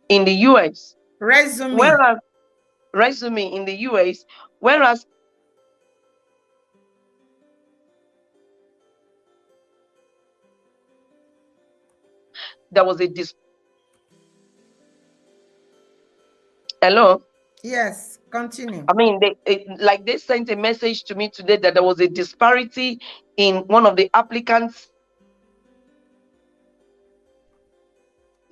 the US. Resume. Whereas resume in the US, whereas there was a Hello? Yes, continue. They sent a message to me today that there was a disparity in one of the applicants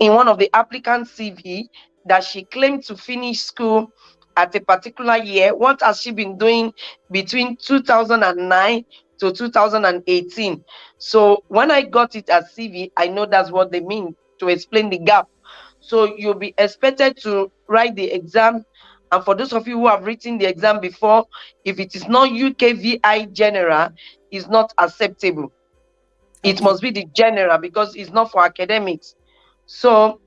CV, that she claimed to finish school at a particular year. What has she been doing between 2009 to 2018? So when I got it as CV, I know that's what they mean, to explain the gap. So you'll be expected to write the exam. And for those of you who have written the exam before, if it is not UKVI General, it's not acceptable. Okay. It must be the general, because it's not for academics. So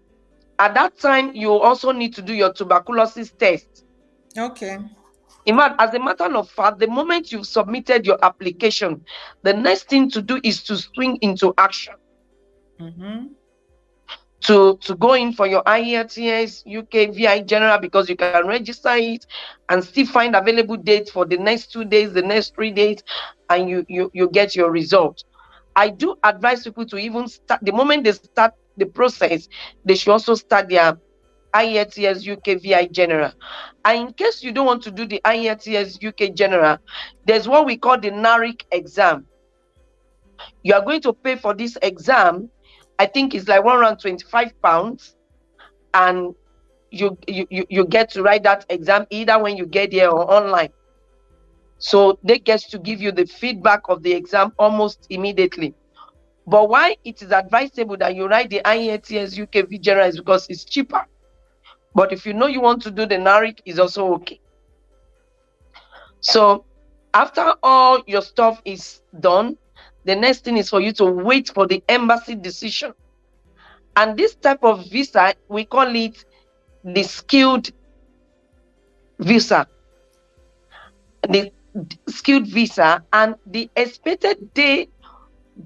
at that time, you also need to do your tuberculosis test. Okay. In fact, as a matter of fact, the moment you've submitted your application, the next thing to do is to swing into action. to go in for your IELTS UK VI General, because you can register it and still find available dates for the next 2 days, the next 3 days, and you get your result. I do advise people to even start, the moment they start the process, they should also start their IELTS UK VI General. And in case you don't want to do the IELTS UK General, there's what we call the NARIC exam. You are going to pay for this exam. I think it's like £125, and you get to write that exam either when you get here or online. So they get to give you the feedback of the exam almost immediately. But why it is advisable that you write the IELTS UK VI General is because it's cheaper. But if you know you want to do the NARIC, is also okay. So after all your stuff is done, the next thing is for you to wait for the embassy decision. And this type of visa, we call it the skilled visa. The skilled visa, and the expected day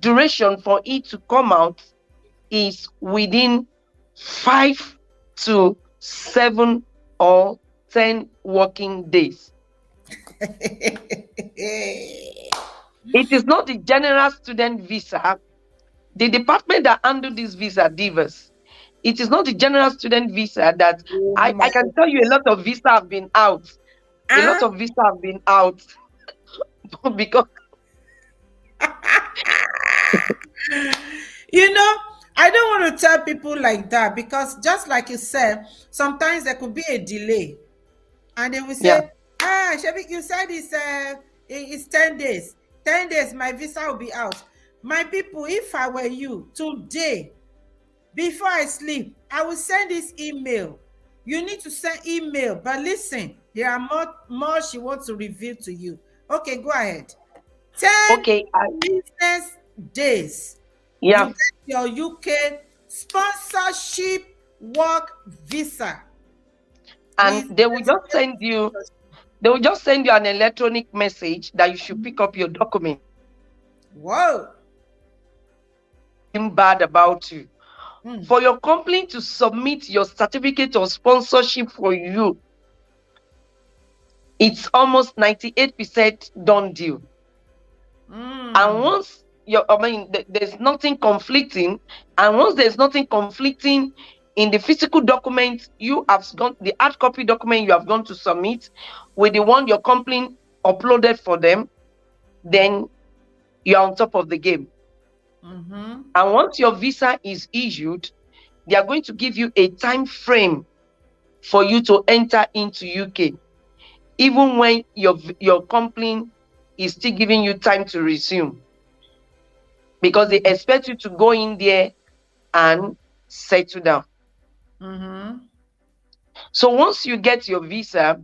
duration for it to come out is within 5 to 7 or 10 working days. It is not the general student visa. The department that handle this visa, Divas, it is not the general student visa that I can tell you a lot of visa have been out. A lot of visa have been out because you know, I don't want to tell people like that, because just like you said, sometimes there could be a delay, and they will say, Shebi, you said it's 10 days. 10 days, my visa will be out. My people, if I were you today, before I sleep, I will send this email. You need to send email, but listen, there are more she wants to reveal to you. Okay, go ahead. 10 business days. Yeah. You get your UK sponsorship work visa. And they will just send you, an electronic message that you should pick up your document. Whoa. Bad about you. For your company to submit your certificate of sponsorship for you, it's almost 98% done deal. And once there's nothing conflicting, and once there's nothing conflicting in the physical document you have gone, the hard copy document you have gone to submit with the one your company uploaded for them, then you're on top of the game. And once your visa is issued, they are going to give you a time frame for you to enter into UK, even when your company is still giving you time to resume, because they expect you to go in there and settle down. So once you get your visa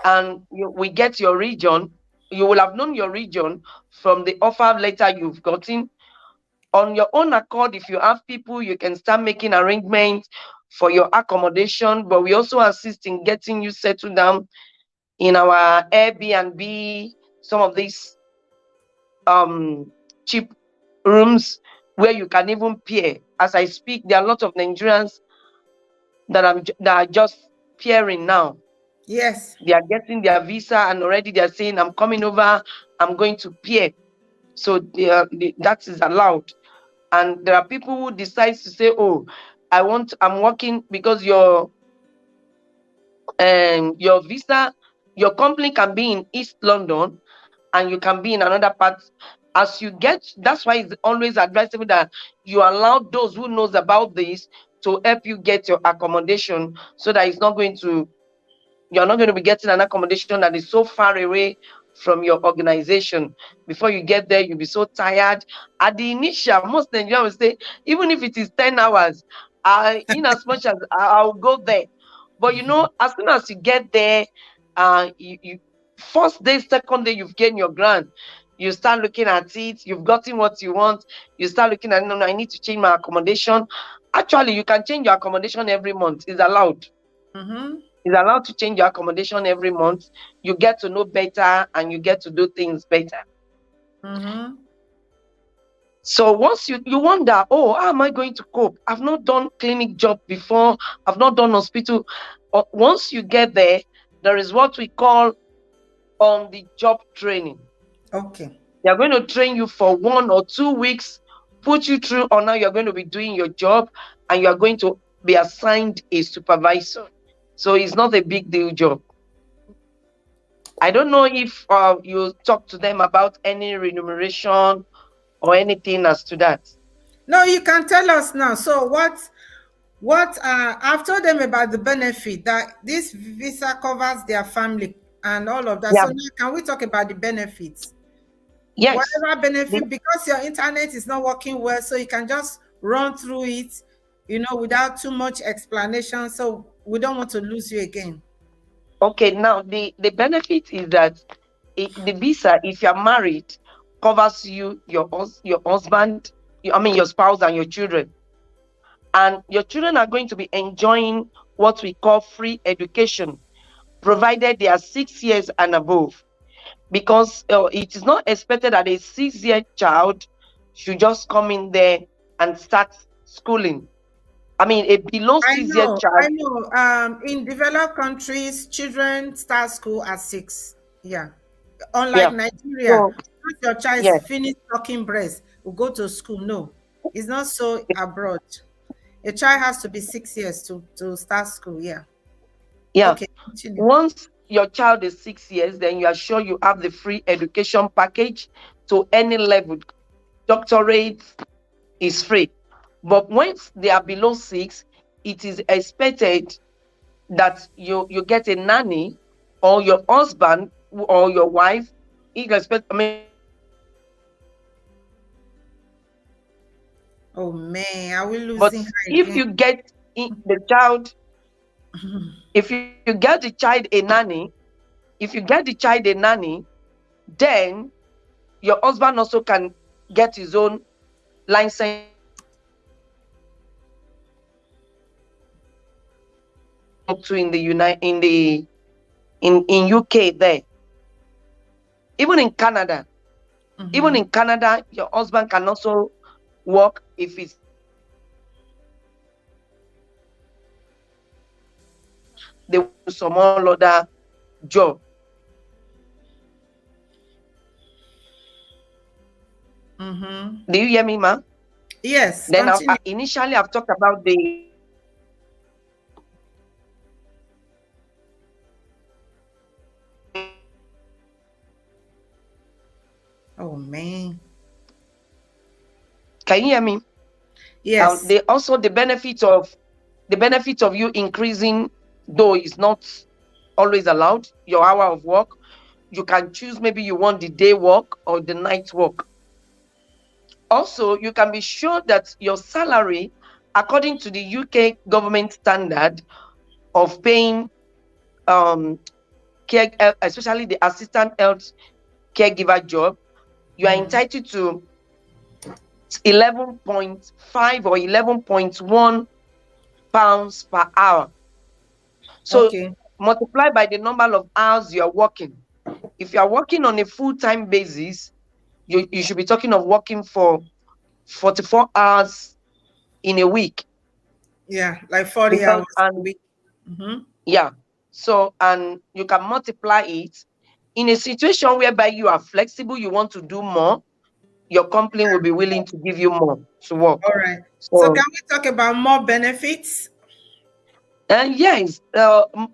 and we get your region, you will have known your region from the offer letter you've gotten. On your own accord, if you have people, you can start making arrangements for your accommodation, but we also assist in getting you settled down in our Airbnb, some of these cheap rooms where you can even peer. As I speak, there are a lot of Nigerians that are just peering now. Yes. They are getting their visa and already they are saying, I'm coming over, I'm going to peer. So that is allowed. And there are people who decide to say, oh, I'm working, because your visa, your company can be in East London and you can be in another part. As you get, that's why it's always advisable that you allow those who knows about this to help you get your accommodation, so that you're not going to be getting an accommodation that is so far away from your organization. Before you get there, you'll be so tired. At the initial, most Nigerians will say, even if it is 10 hours, in as much as I'll go there. But as soon as you get there, you first day, second day, you've gained your grant. You start looking at it, you've gotten what you want. You start looking at, no, I need to change my accommodation. Actually, you can change your accommodation every month. It's allowed. It's allowed to change your accommodation every month. You get to know better and you get to do things better. So once you wonder, oh, how am I going to cope? I've not done clinic job before. I've not done hospital. Once you get there, there is what we call on the job training. Okay. They're going to train you for 1 or 2 weeks, put you through on how you're going to be doing your job, and you're going to be assigned a supervisor. So it's not a big deal job. I don't know if you talk to them about any remuneration or anything as to that. No, you can tell us now. So what I've told them about the benefit that this visa covers their family and all of that. Yeah. So now can we talk about the benefits? Yes. Whatever benefit, because your internet is not working well, so you can just run through it, without too much explanation. So we don't want to lose you again. Okay, now the benefit is that the visa, if you're married, covers you, your husband, your spouse and your children. And your children are going to be enjoying what we call free education, provided they are 6 years and above. Because it is not expected that a 6-year child should just come in there and start schooling. I mean, a below 6-year child. I know. In developed countries, children start school at 6. Yeah. Unlike Nigeria, So, once your child finish sucking breast, will go to school. No, it's not so abroad. A child has to be 6 years to start school. Yeah. Yeah. Okay. Continue. Once your child is 6 years, then you are sure you have the free education package to any level. Doctorate is free. But once they are below 6, it is expected that you get a nanny, or your husband or your wife. Oh man, are we losing? But if you get the child, if you get the child a nanny, then your husband also can get his own license to in UK there. Even in Canada. Even in Canada, your husband can also work if it's they do some other job. Do you hear me, ma? Yes. Then initially I've talked about the oh man. Can you hear me? Yes. They also the benefit of you increasing, though is not always allowed, your hour of work. You can choose, maybe you want the day work or the night work. Also, you can be sure that your salary, according to the UK government standard of paying care, especially the assistant health caregiver job, you are entitled to 11.5 or 11.1 pounds per hour. So multiply by the number of hours you are working. If you are working on a full-time basis, you should be talking of working for 44 hours in a week. Yeah, like 40 hours a week. Yeah. So, and you can multiply it in a situation whereby you are flexible, you want to do more, your company will be willing to give you more to work. All right. So can we talk about more benefits? And yes,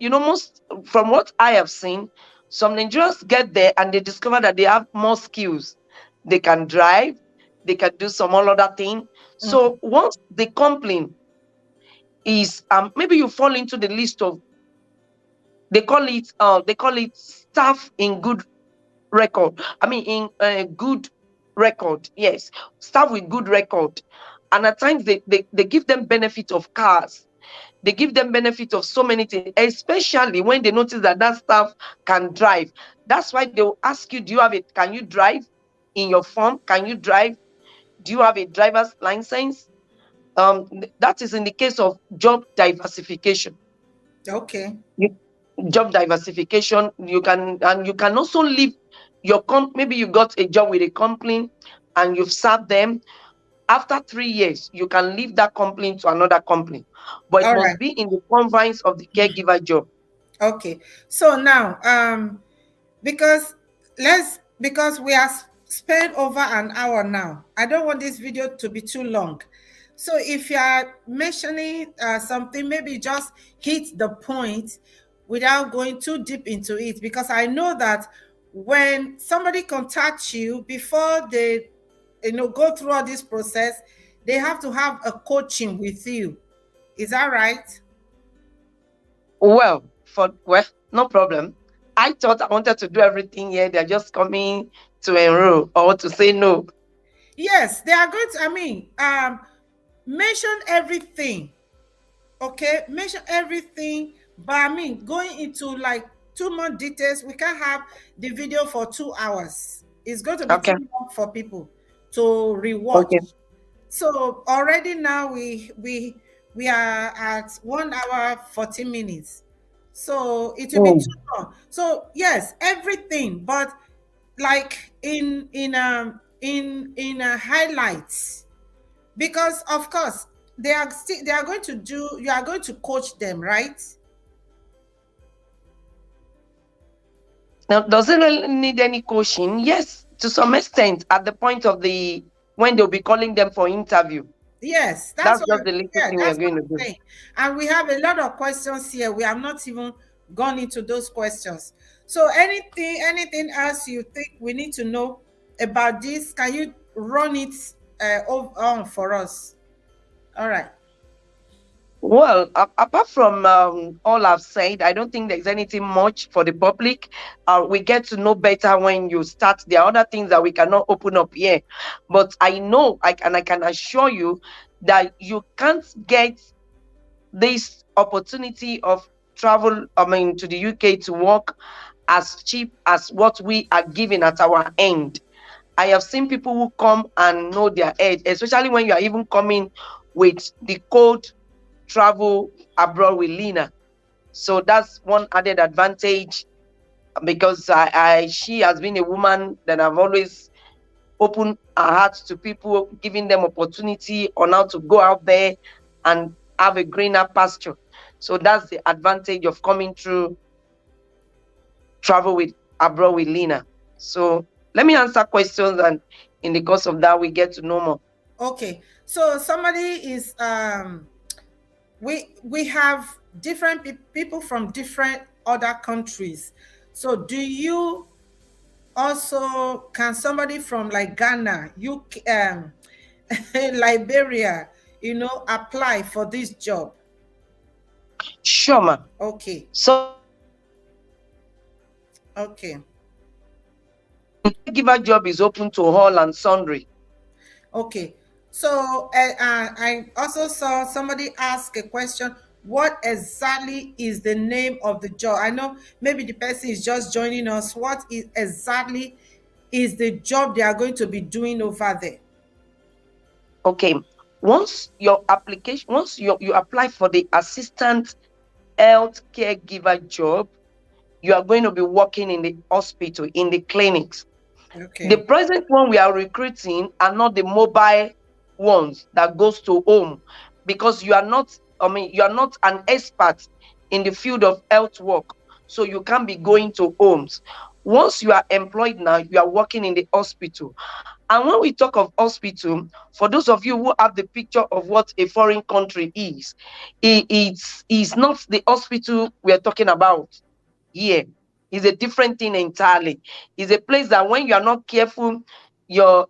most from what I have seen, some Nigerians get there and they discover that they have more skills. They can drive, they can do some other thing. So once the company is maybe you fall into the list of, they call it staff in good record. I mean, in good record. Yes, staff with good record. And at times they give them benefit of cars. They give them benefit of so many things, especially when they notice that staff can drive. That's why they will ask you, can you drive in your form? Can you drive? Do you have a driver's license? That is in the case of job diversification. Okay. Job diversification, you can also leave your company. Maybe you got a job with a company and you've served them. After 3 years, you can leave that company to another company, but it All must right. be in the confines of the caregiver job. Okay. So now, because because we are spent over an hour now. I don't want this video to be too long. So if you are mentioning something, maybe just hit the point without going too deep into it, because I know that when somebody contacts you before they go through all this process, they have to have a coaching with you. Is that right? Well, no problem. I thought I wanted to do everything here. They're just coming to enroll or to say no. Yes, they are going to, mention everything. Okay, mention everything. But going into like too much details, we can't have the video for 2 hours. It's going to be too Okay. long for people to Okay. rewatch. So already now we are at 1 hour 40 minutes. So it will be Mm. too long. So yes, everything, but like in highlights, because of course they are going to do, you are going to coach them, right? Now, does it really need any coaching? Yes, to some extent, at the point of when they'll be calling them for interview. Yes, That's just the little yeah, thing we're that's what going to I'm do. saying. And we have a lot of questions here. We have not even gone into those questions. So anything else you think we need to know about this? Can you run it on for us? All right. Well, apart from all I've said, I don't think there's anything much for the public. We get to know better when you start. There are other things that we cannot open up here, but I know I can assure you that you can't get this opportunity of travel. To the UK to work as cheap as what we are giving at our end. I have seen people who come and know their age, especially when you are even coming with the code travel abroad with Lena. So that's one added advantage, because she has been a woman that I've always opened her heart to people, giving them opportunity on how to go out there and have a greener pasture. So that's the advantage of coming through travel with abroad with Lena. So let me answer questions, and in the course of that, we get to know more. Okay. So somebody is we have different people from different other countries. So do you also, can somebody from like Ghana, Liberia, apply for this job? Sure, ma. Okay. So Okay. giver job is open to all and sundry. Okay. So I also saw somebody ask a question. What exactly is the name of the job? I know maybe the person is just joining us. What is exactly is the job they are going to be doing over there? Okay. Once you apply for the assistant health caregiver job, you are going to be working in the hospital, in the clinics. Okay. The present one we are recruiting are not the mobile ones that goes to home, because you are not an expert in the field of health work, so you can't be going to homes. Once you are employed now, you are working in the hospital. And when we talk of hospital, for those of you who have the picture of what a foreign country is, it's not the hospital we are talking about here. It's a different thing entirely. It's a place that when you are not careful, your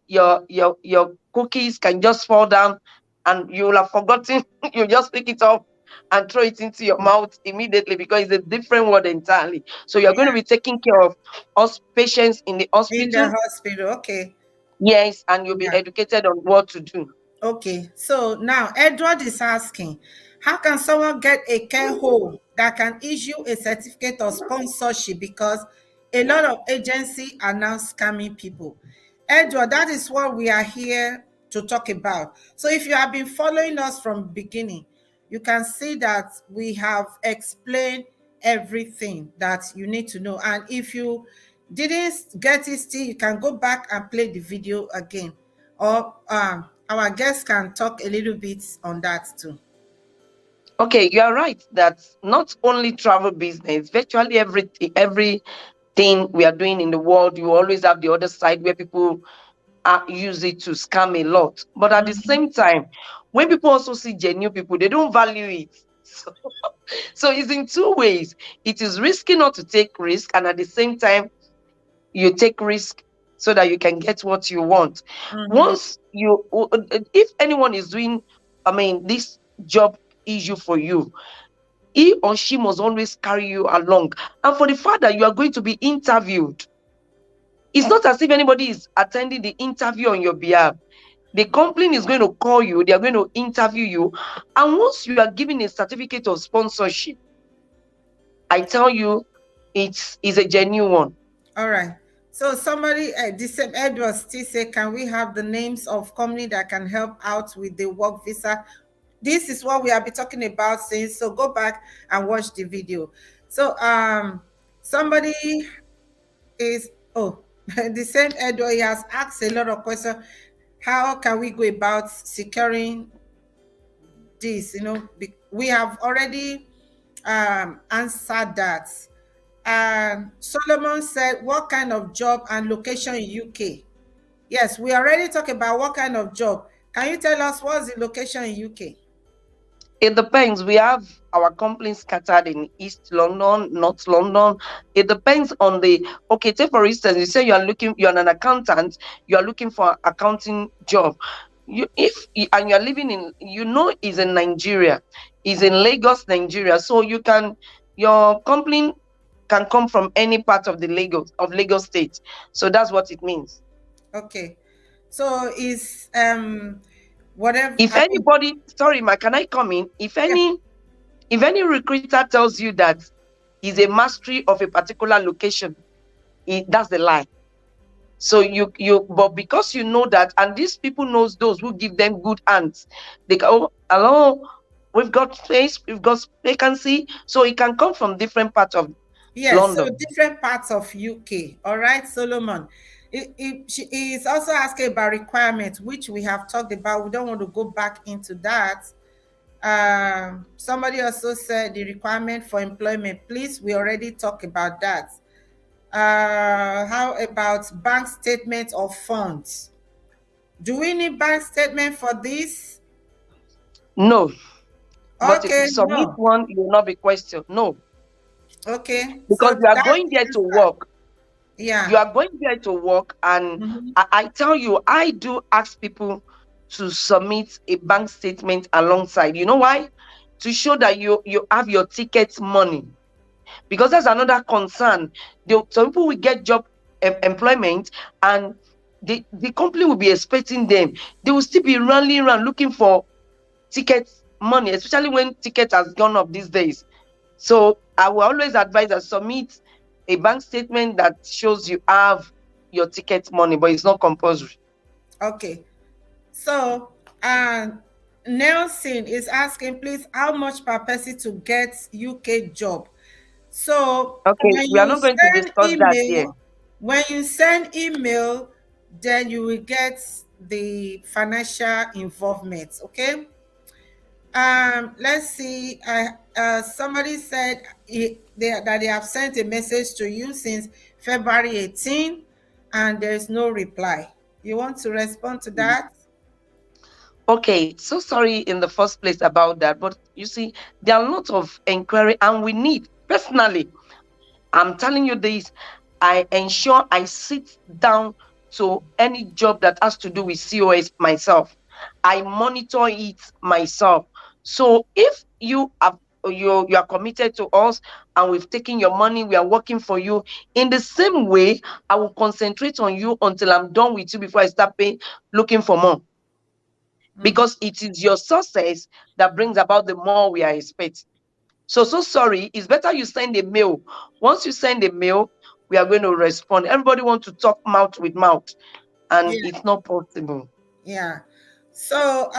cookies can just fall down and you will have forgotten. You just pick it up and throw it into your mouth immediately, because it's a different word entirely. So you're going to be taking care of us patients in the In hospital. the hospital. Okay. Yes, and you'll be Yeah. educated on what to do. Okay. So now Edward is asking, how can someone get a care home that can issue a certificate of sponsorship, because a lot of agencies are now scamming people? Edward, that is what we are here to talk about. So if you have been following us from beginning, you can see that we have explained everything that you need to know. And if you didn't get it still, you can go back and play the video again, or our guests can talk a little bit on that too. Okay, you are right that not only travel business, virtually everything we are doing in the world, you always have the other side where people use it to scam a lot. But at the same time, when people also see genuine people, they don't value it. So it's in two ways. It is risky not to take risk, and at the same time, you take risk so that you can get what you want. Once you, if anyone is doing, this job issue for you, he or she must always carry you along. And for the fact that you are going to be interviewed, it's not as if anybody is attending the interview on your behalf. The company is going to call you, they are going to interview you. And once you are given a certificate of sponsorship, I tell you, it's a genuine one. All right. So somebody, the same Edward still say, can we have the names of company that can help out with the work visa? This is what we have been talking about since. So go back and watch the video. So somebody is the same Edward, he has asked a lot of questions. How can we go about securing this? You know, we have already answered that. Solomon said, what kind of job and location in UK? Yes, we already talked about what kind of job. Can you tell us what's the location in UK? It depends. We have our companies scattered in East London, North London. It depends on take for instance, you say you're an accountant, you are looking for an accounting job. And you're living in, is in Nigeria, is in Lagos, Nigeria. So your company can come from any part of Lagos State. So that's what it means. Okay. So is whatever. If anybody, sorry, Ma, can I come in? If any recruiter tells you that he's a mastery of a particular location, that's the lie. So but because you know that, and these people knows those who give them good hands, they go, hello, we've got space, we've got vacancy, so it can come from different parts of London. So different parts of UK. All right, Solomon. She is also asking about requirements, which we have talked about. We don't want to go back into that. Somebody also said the requirement for employment. Please, we already talked about that. How about bank statement of funds? Do we need bank statement for this? No. But if you submit one, you will not be questioned. No. Okay. Because you are going there to work. Yeah. You are going there to work, and I tell you, I do ask people to submit a bank statement alongside. You know why? To show that you have your ticket money. Because that's another concern. Some people will get job employment, and the company will be expecting them. They will still be running around looking for ticket money, especially when ticket has gone up these days. So I will always advise that submit a bank statement that shows you have your ticket money, but it's not compulsory. Okay. So Nelson is asking, please, how much per person to get UK job? So okay, we are not going to discuss that here. When you send email, then you will get the financial involvement. Okay. Let's see. Somebody said that they have sent a message to you since February 18, and there's no reply. You want to respond to that? Okay, so sorry in the first place about that, but you see, there are a lot of inquiry, and we need, personally, I'm telling you this, I ensure I sit down to any job that has to do with COS myself. I monitor it myself. So if you are committed to us and we've taken your money, we are working for you, in the same way, I will concentrate on you until I'm done with you before I start looking for more. Because it is your success that brings about the more we are expecting. So sorry, it's better you send a mail. Once you send a mail, we are going to respond. Everybody wants to talk mouth with mouth, and it's not possible. Yeah. So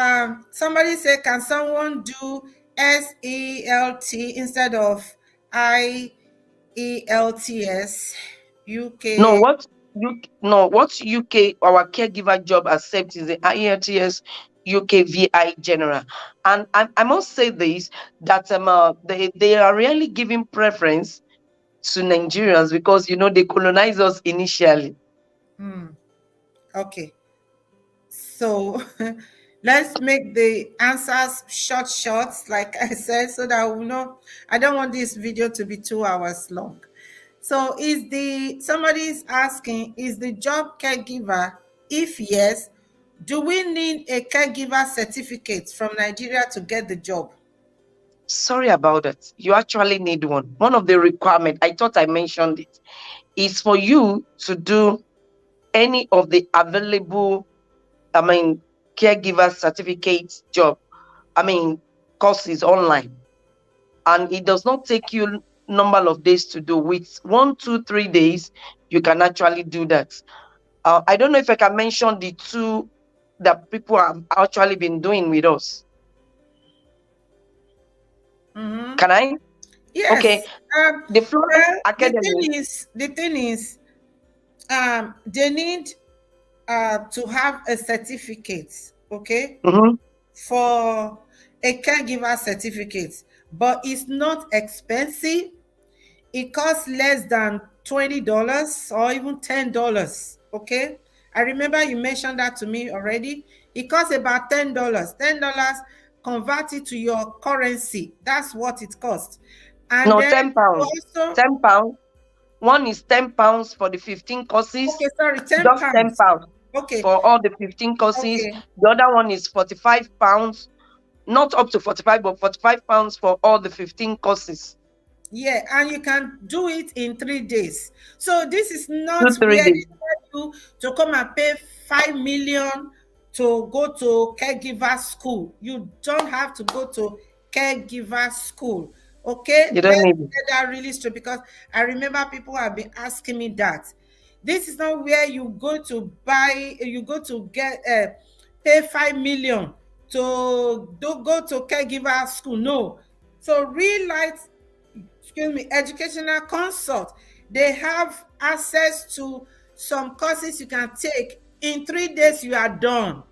somebody said, can someone do SELT instead of IELTS UK? No, what what UK our caregiver job accept is the IELTS UK VI General, and I must say this that they are really giving preference to Nigerians because they colonized us initially. Okay. So let's make the answers short, like I said, so that we know. I don't want this video to be 2 hours long. So somebody is asking, is the job caregiver? If yes, do we need a caregiver certificate from Nigeria to get the job? Sorry about that. You actually need one. One of the requirements, I thought I mentioned it, is for you to do any of the available, caregiver certificate job, courses online. And it does not take you number of days to do. With 1, 2, 3 days, you can actually do that. I don't know if I can mention the two that people have actually been doing with us. Can I? Yes. Okay. The Florence Academy. The thing is, they need to have a certificate, okay, for a caregiver certificate, but it's not expensive. It costs less than $20 or even $10, okay. I remember you mentioned that to me already. It costs about $10. $10, convert it to your currency. That's what it costs. And No, then £10. also, £10. One is £10 for the 15 courses. okay, sorry, £10. Just £10. Okay. For all the 15 courses. Okay. The other one is £45, not up to 45, but £45 for all the 15 courses. Yeah, and you can do it in 3 days. So this is not 2, 3 where they days. tell you to come and pay 5 million to go to caregiver school. You don't have to go to caregiver school. Okay, You don't need it. get that really straight, because I remember people have been asking me that. This is not where you go to get pay 5 million to go to caregiver school. No. So Real Light, educational consult, they have access to some courses you can take. In 3 days you are done,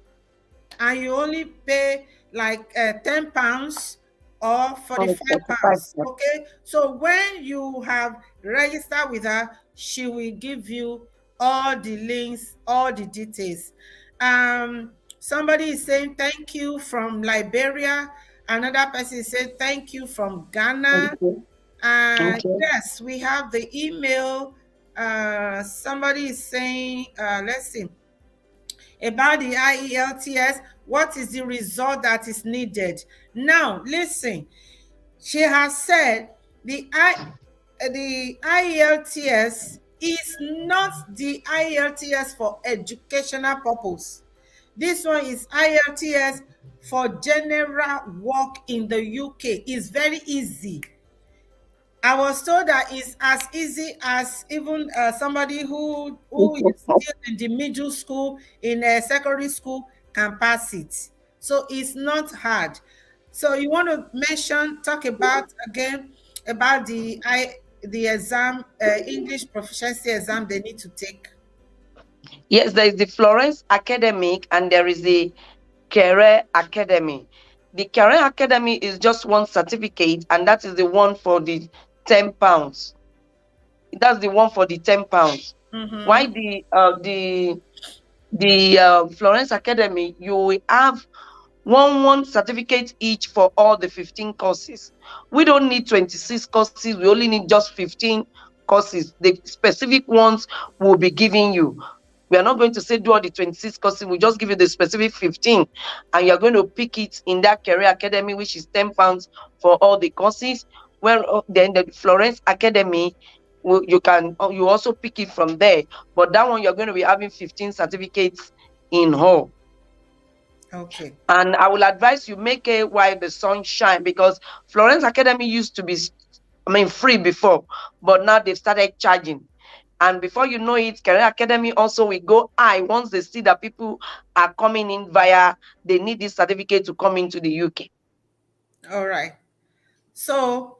and you only pay like £10 or £45. Okay, so when you have registered with her, she will give you all the links, all the details. Somebody is saying thank you from Liberia. Another person is saying thank you from Ghana. Yes, we have the email. Somebody is saying, let's see, about the IELTS. What is the result that is needed? Now, listen, she has said the IELTS is not the IELTS for educational purpose. This one is IELTS for general work in the UK. It's very easy. I was told that it's as easy as even somebody who is still in the middle school, in a secondary school, can pass it. So it's not hard. So you want to talk about again about the exam, English proficiency exam they need to take. Yes, there is the Florence Academic and there is the Career Academy. The Career Academy is just one certificate, and that is the one for the £10. That's the one for the £10. Why the Florence Academy, you will have one certificate each for all the 15 courses. We don't need 26 courses. We only need just 15 courses. The specific ones will be giving you. We are not going to say do all the 26 courses. We just give you the specific 15, and you're going to pick it in that Career Academy, which is £10 for all the courses. Well, then the Florence Academy, you also pick it from there. But that one, you're going to be having 15 certificates in all. Okay. And I will advise you make it while the sun shine, because Florence Academy used to be, free before, but now they've started charging. And before you know it, Career Academy also will go high once they see that people are coming in they need this certificate to come into the UK. All right. So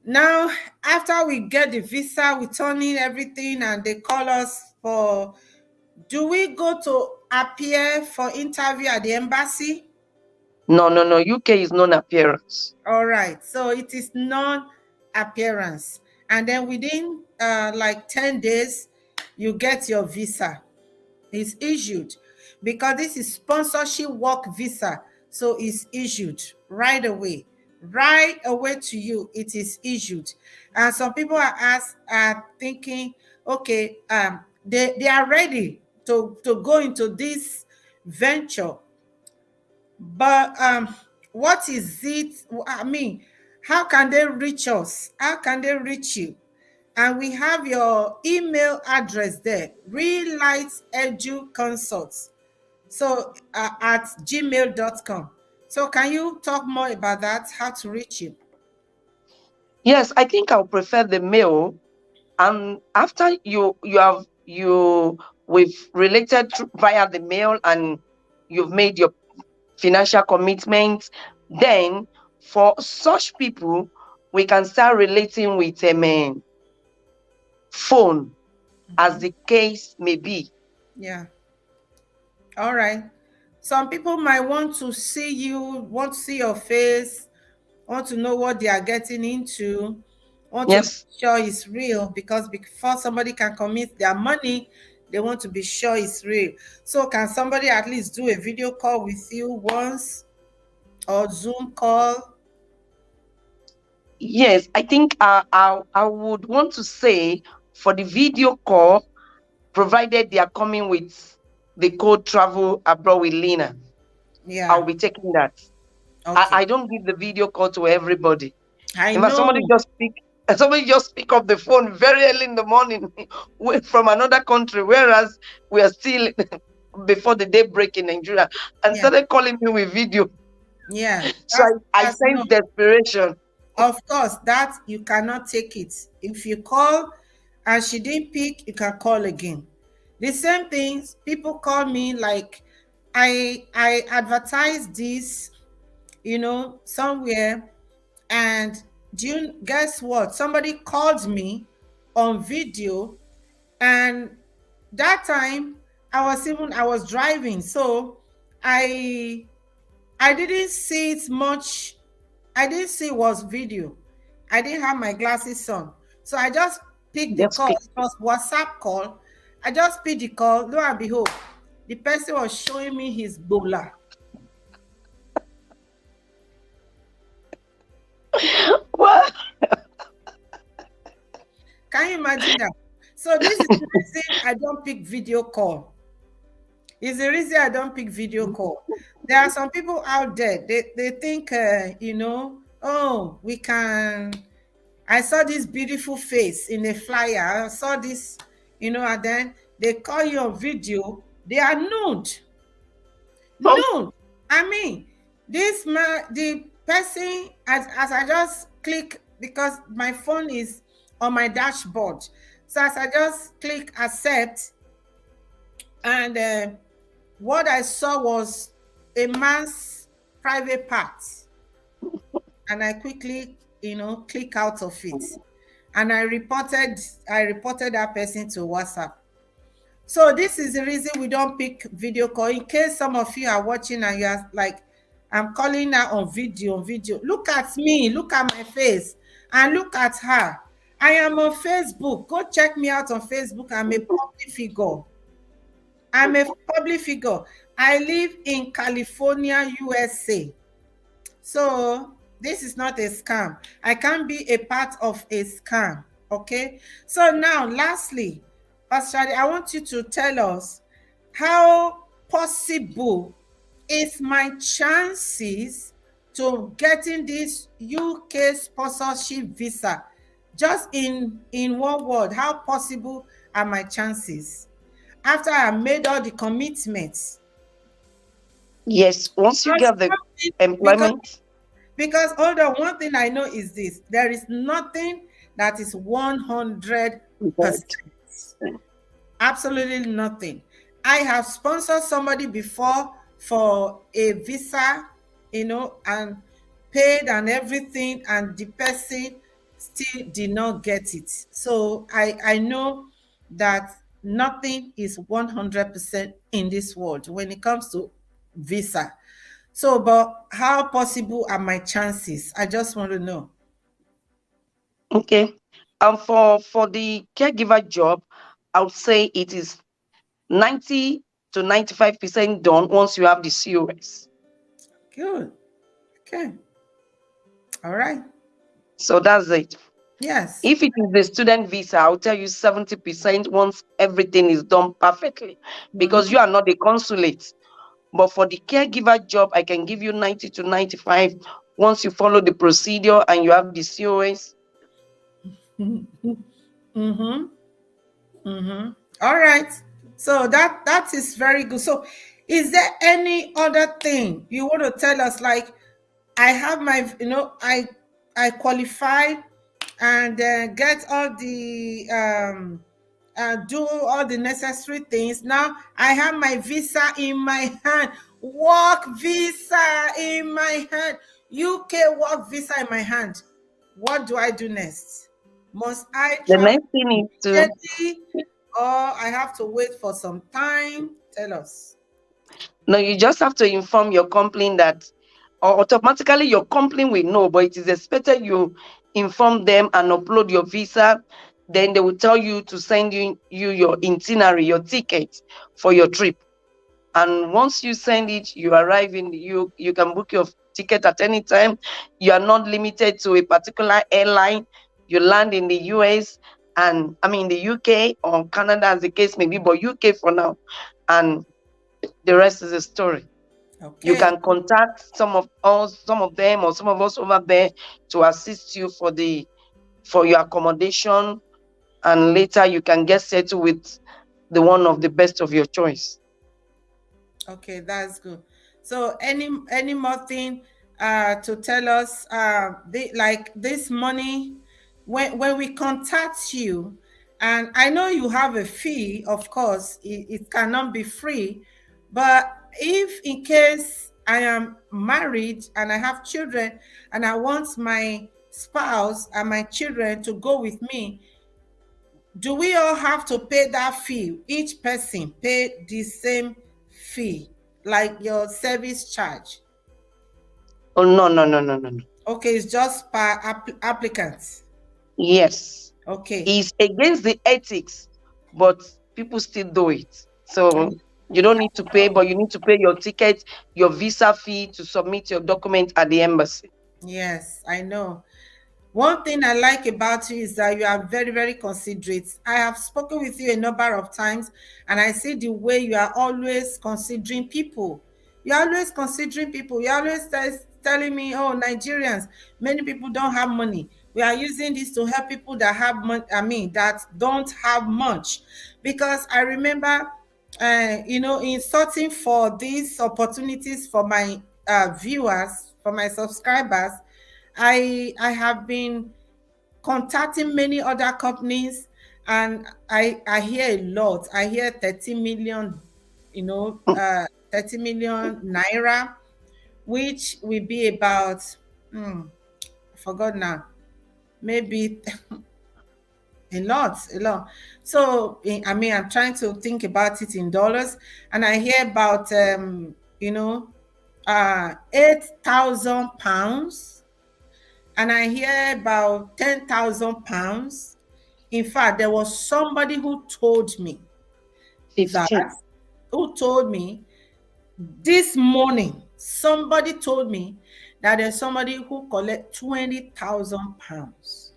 now, after we get the visa, we turn in everything, and they call us for, do we go to appear for interview at the embassy? No. UK is non-appearance. All right. So it is non-appearance. And then within like 10 days, you get your visa. It's issued because this is sponsorship work visa. So it's issued right away. Right away to you, it is issued. And some people are thinking, okay, they are ready to go into this venture. But what is it? I mean, how can they reach us? How can they reach you? And we have your email address there, Real Light Edu Consults. So at gmail.com. So can you talk more about that? How to reach you? Yes, I think I'll prefer the mail. And after we've related via the mail and you've made your financial commitments, then for such people, we can start relating with a phone, as the case may be. Yeah. All right. Some people might want to see you, want to see your face, want to know what they are getting into, want to be sure it's real, because before somebody can commit their money, they want to be sure it's real. So can somebody at least do a video call with you once, or Zoom call? Yes, I think I would want to say for the video call, provided they are coming with the code Travel Abroad with Lena. Yeah, I'll be taking that. Okay. I don't give the video call to everybody. I know. Somebody just pick up the phone very early in the morning from another country, whereas we are still before the day break in Nigeria, and started calling me with video. Yeah. So I sense desperation. Of course, that you cannot take it. If you call and she didn't pick, you can call again. The same things, people call me, like I advertise this, somewhere, and guess what? Somebody called me on video, and that time I was driving, so I didn't see it much. I didn't see it was video. I didn't have my glasses on, so I just picked the call. It was WhatsApp call. I just picked the call. Lo and behold, the person was showing me his bola. What? Can you imagine that? So this is the reason I don't pick video call. It's the reason I don't pick video call. There are some people out there, they think, oh, we can. I saw this beautiful face in a flyer. I saw this, and then they call you on video. They are nude. Nude. I mean, the person, as I just click, because my phone is on my dashboard. So as I just click accept, and what I saw was a man's private part. And I quickly, click out of it. And I reported that person to WhatsApp. So this is the reason we don't pick video call. In case some of you are watching and you are like, I'm calling her on video. Look at me, look at my face, and look at her. I am on Facebook. Go check me out on Facebook. I'm a public figure. I live in California, USA. So this is not a scam. I can't be a part of a scam. Okay. So now, lastly, Pastor Shadi, I want you to tell us how possible is my chances to getting this UK sponsorship visa. Just in one word, how possible are my chances after I made all the commitments? Yes, once you get the employment. Because hold on, one thing I know is this: there is nothing that is 100%. Absolutely nothing. I have sponsored somebody before for a visa, and paid and everything, and the person still did not get it. So I know that nothing is 100% in this world when it comes to visa. So, but how possible are my chances? I just want to know. Okay. For the caregiver job, I would say it is 90 to 95% done once you have the COS. Good. Okay. All right. So that's it. Yes. If it is the student visa, I'll tell you 70% once everything is done perfectly, because you are not the consulate. But for the caregiver job, I can give you 90 to 95 once you follow the procedure and you have the COS. Mm-hmm. Mm-hmm. All right. So that is very good. So is there any other thing you want to tell us? Like, I have my, I qualify and get all the do all the necessary things. Now I have my visa in my hand, work visa in my hand, UK work visa in my hand. What do I do next? Must I The travel next thing is to, immediately, or I have to wait for some time? Tell us. no, you just have to inform your company that, or automatically your company will know, but it is expected you inform them and upload your visa. Then they will tell you to send you your itinerary, your ticket for your trip. And once you send it, you arrive in you can book your ticket at any time. You are not limited to a particular airline. You land in the US, and I mean the UK or Canada, as the case may be, but UK for now, and the rest is a story. You Okay. can contact some of them, or some of us over there to assist you for your accommodation, and later you can get settled with the one of the best of your choice. Okay, that's good. So any more thing to tell us, like this money, when we contact you, and I know you have a fee, of course, it cannot be free, but if in case I am married and I have children and I want my spouse and my children to go with me, do we all have to pay that fee? Each person pay the same fee, like your service charge? Oh, no. Okay, it's just per applicant. Yes. Okay. It's against the ethics, but people still do it. So you don't need to pay, but you need to pay your ticket, your visa fee to submit your document at the embassy. Yes, I know. One thing I like about you is that you are very, very considerate. I have spoken with you a number of times, and I see the way you are always considering people. You're always considering people. You're always telling me, oh, Nigerians, many people don't have money. We are using this to help people that have money, that don't have much. Because I remember, in sorting for these opportunities for my viewers, for my subscribers, I have been contacting many other companies, and I hear a lot. I hear 30 million, 30 million naira, which will be about I forgot now, maybe a lot. So I'm trying to think about it in dollars, and I hear about 8,000 pounds, and I hear about 10,000 pounds. In fact, there was somebody who told me 15. This morning, somebody told me that there's somebody who collect 20,000 pounds.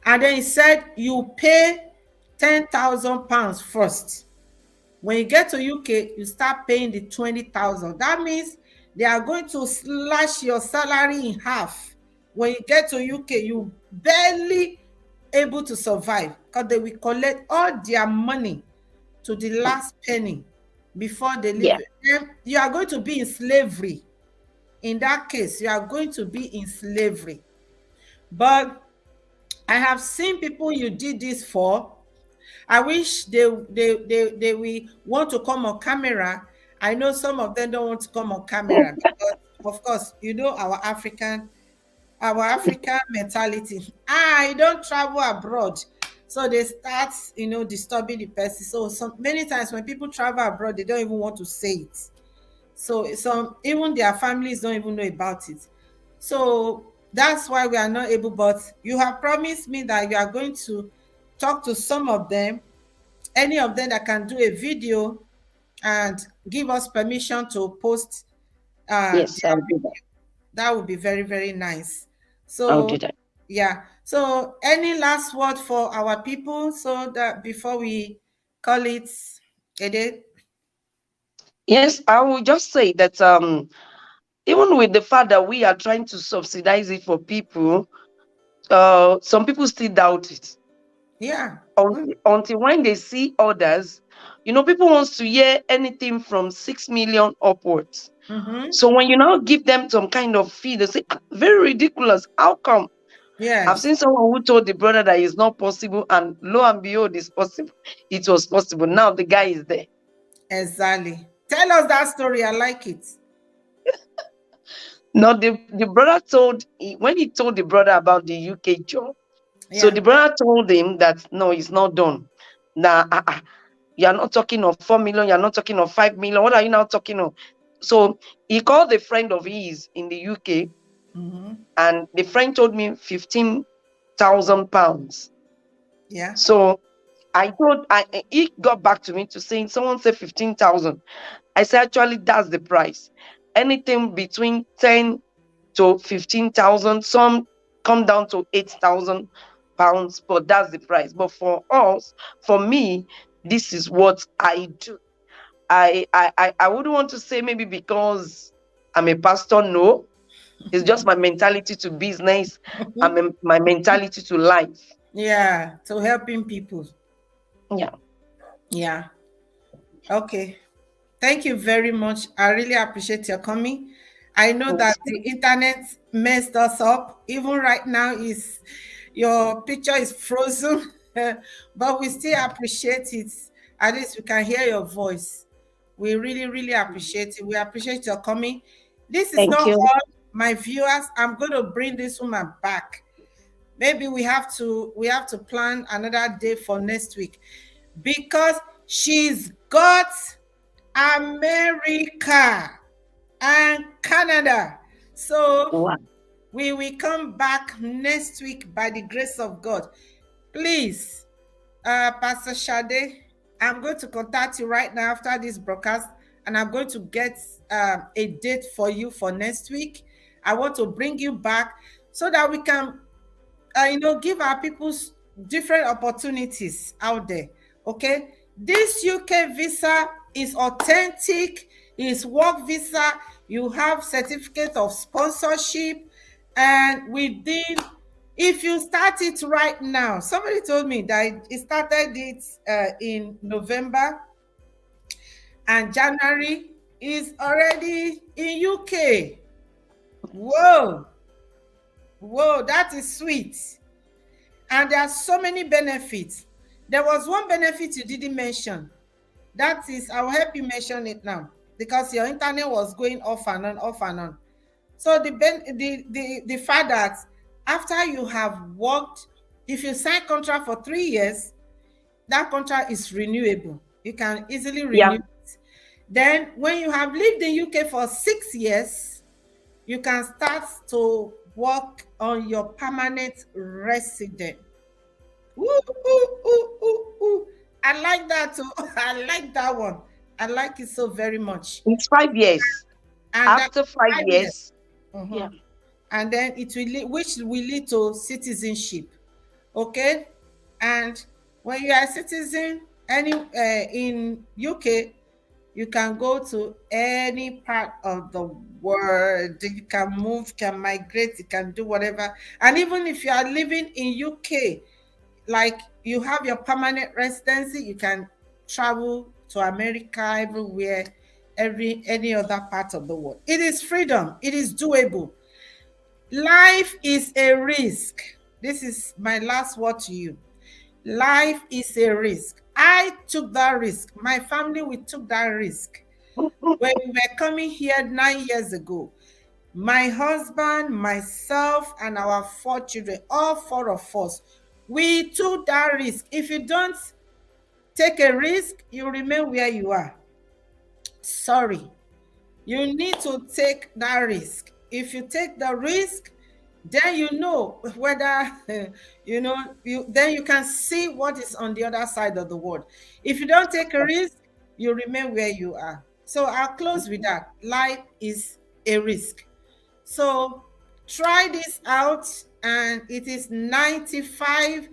And then he said, you pay 10,000 pounds first. When you get to UK, you start paying the 20,000. That means they are going to slash your salary in half. When you get to UK, you barely able to survive, because they will collect all their money to the last penny before they leave. Yeah. You are going to be in slavery. In that case, you are going to be in slavery. But I have seen people you did this for. I wish they will want to come on camera. I know some of them don't want to come on camera because, of course, our African mentality. I don't travel abroad. So they start, disturbing the person. So many times when people travel abroad, they don't even want to say it. So some, even their families don't even know about it. So that's why we are not able. But you have promised me that you are going to talk to some of them, any of them that can do a video and give us permission to post. Yes, I'll do that. That would be very, very nice. I'll do So that. yeah. So any last word for our people, so that before we call it a day? Yes, I will just say that even with the fact that we are trying to subsidize it for people, some people still doubt it. Yeah. Until when they see others, people wants to hear anything from 6 million upwards. Mm-hmm. So when you now give them some kind of fee, they say, "Ah, very ridiculous. How come?" I've Yes. seen someone who told the brother that it's not possible, and lo and behold, it's possible. It was possible. Now the guy is there. Exactly. Tell us that story. I like it. Now the brother when he told the brother about the UK job, so Yeah. the brother told him that no, it's not done. Now you're not talking of 4 million, you're not talking of 5 million. What are you now talking of? So he called a friend of his in the UK, Mm-hmm. and the friend told me £15,000. Yeah. So he got back to me to saying someone said 15,000. I said actually that's the price. Anything between 10 to 15,000, some come down to £8,000, but that's the price. But for us, for me, this is what I do. I wouldn't want to say maybe because I'm a pastor. No, it's just my mentality to business and my mentality to life. Yeah. To helping people. Yeah. Yeah. Okay. Thank you very much. I really appreciate your coming. I know that the internet messed us up. Even right now, is your picture is frozen, but we still appreciate it. At least we can hear your voice. We really, really appreciate it. We appreciate your coming. This is Thank not you. all, my viewers. I'm going to bring this woman back. Maybe we have to plan another day for next week, because she's got America and Canada. So Wow. we will come back next week by the grace of God. Please, Pastor Shade, I'm going to contact you right now after this broadcast, and I'm going to get a date for you for next week. I want to bring you back so that we can, give our people different opportunities out there. Okay, this UK visa is authentic, is work visa. You have certificate of sponsorship, and within, if you start it right now, somebody told me that it started it in November, and January is already in UK. Whoa, that is sweet. And there are so many benefits. There was one benefit you didn't mention. That is, I'll help you mention it now, because your internet was going off and on, off and on. So the fact that after you have worked, if you sign contract for 3 years, that contract is renewable. You can easily renew it. Then when you have lived in UK for 6 years, you can start to work on your permanent resident. Ooh, ooh, ooh, ooh, ooh. I like that too. I like that one. I like it so very much. It's 5 years. And After 5 years, Mhm. yeah. And then it will lead, which will lead to citizenship. Okay, and when you are a citizen in UK, you can go to any part of the world. You can move, can migrate, you can do whatever. And even if you are living in UK, like you have your permanent residency, you can travel to America, everywhere, any other part of the world. It is freedom. It is doable. Life is a risk. This is my last word to you. Life is a risk. I took that risk. My family, we took that risk. When we were coming here 9 years ago, my husband, myself, and our 4 children, all 4 of us, We took that risk. If you don't take a risk, you remain where you are. Sorry. You need to take that risk. If you take the risk, then you know whether then you can see what is on the other side of the world. If you don't take a risk, you remain where you are. So I'll close with that. Life is a risk. So try this out, and it is 95.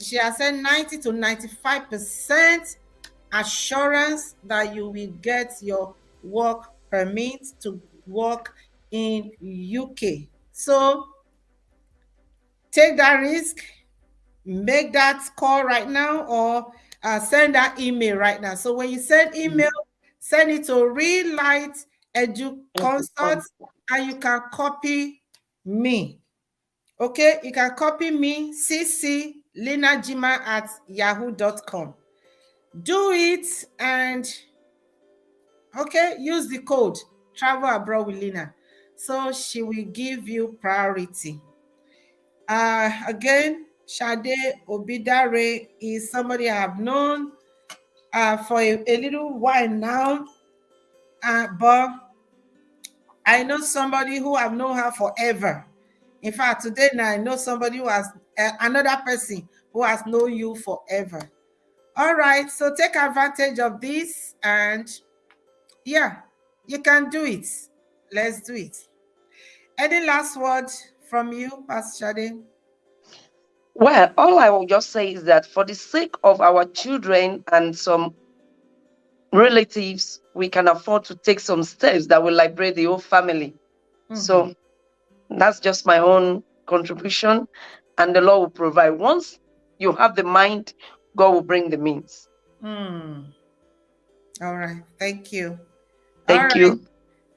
She has said 90 to 95% assurance that you will get your work permit to work in UK. So take that risk, make that call right now, or send that email right now. So when you send email, send it to Real Light Edu Consult, and you can copy me. Okay, you can copy me, CC linajima@yahoo.com. Do it, and okay, use the code Travel Abroad with Lina, so she will give you priority. Again, Shade Obidare is somebody I have known for a little while now, but I know somebody who I've known her forever. In fact, today now I know somebody who has another person who has known you forever. All right, so take advantage of this, and yeah, you can do it. Let's do it. Any last word from you, Pastor Shade? Well, all I will just say is that for the sake of our children and some relatives, we can afford to take some steps that will liberate the whole family. So that's just my own contribution, and the Lord will provide. Once you have the mind, God will bring the means. All right. Thank you. Thank you.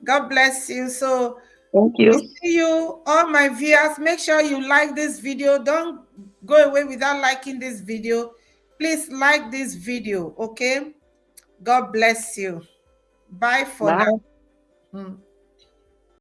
God bless you. So thank you. See you, all my viewers. Make sure you like this video. Don't go away without liking this video. Please like this video, okay? God bless you. Bye for now.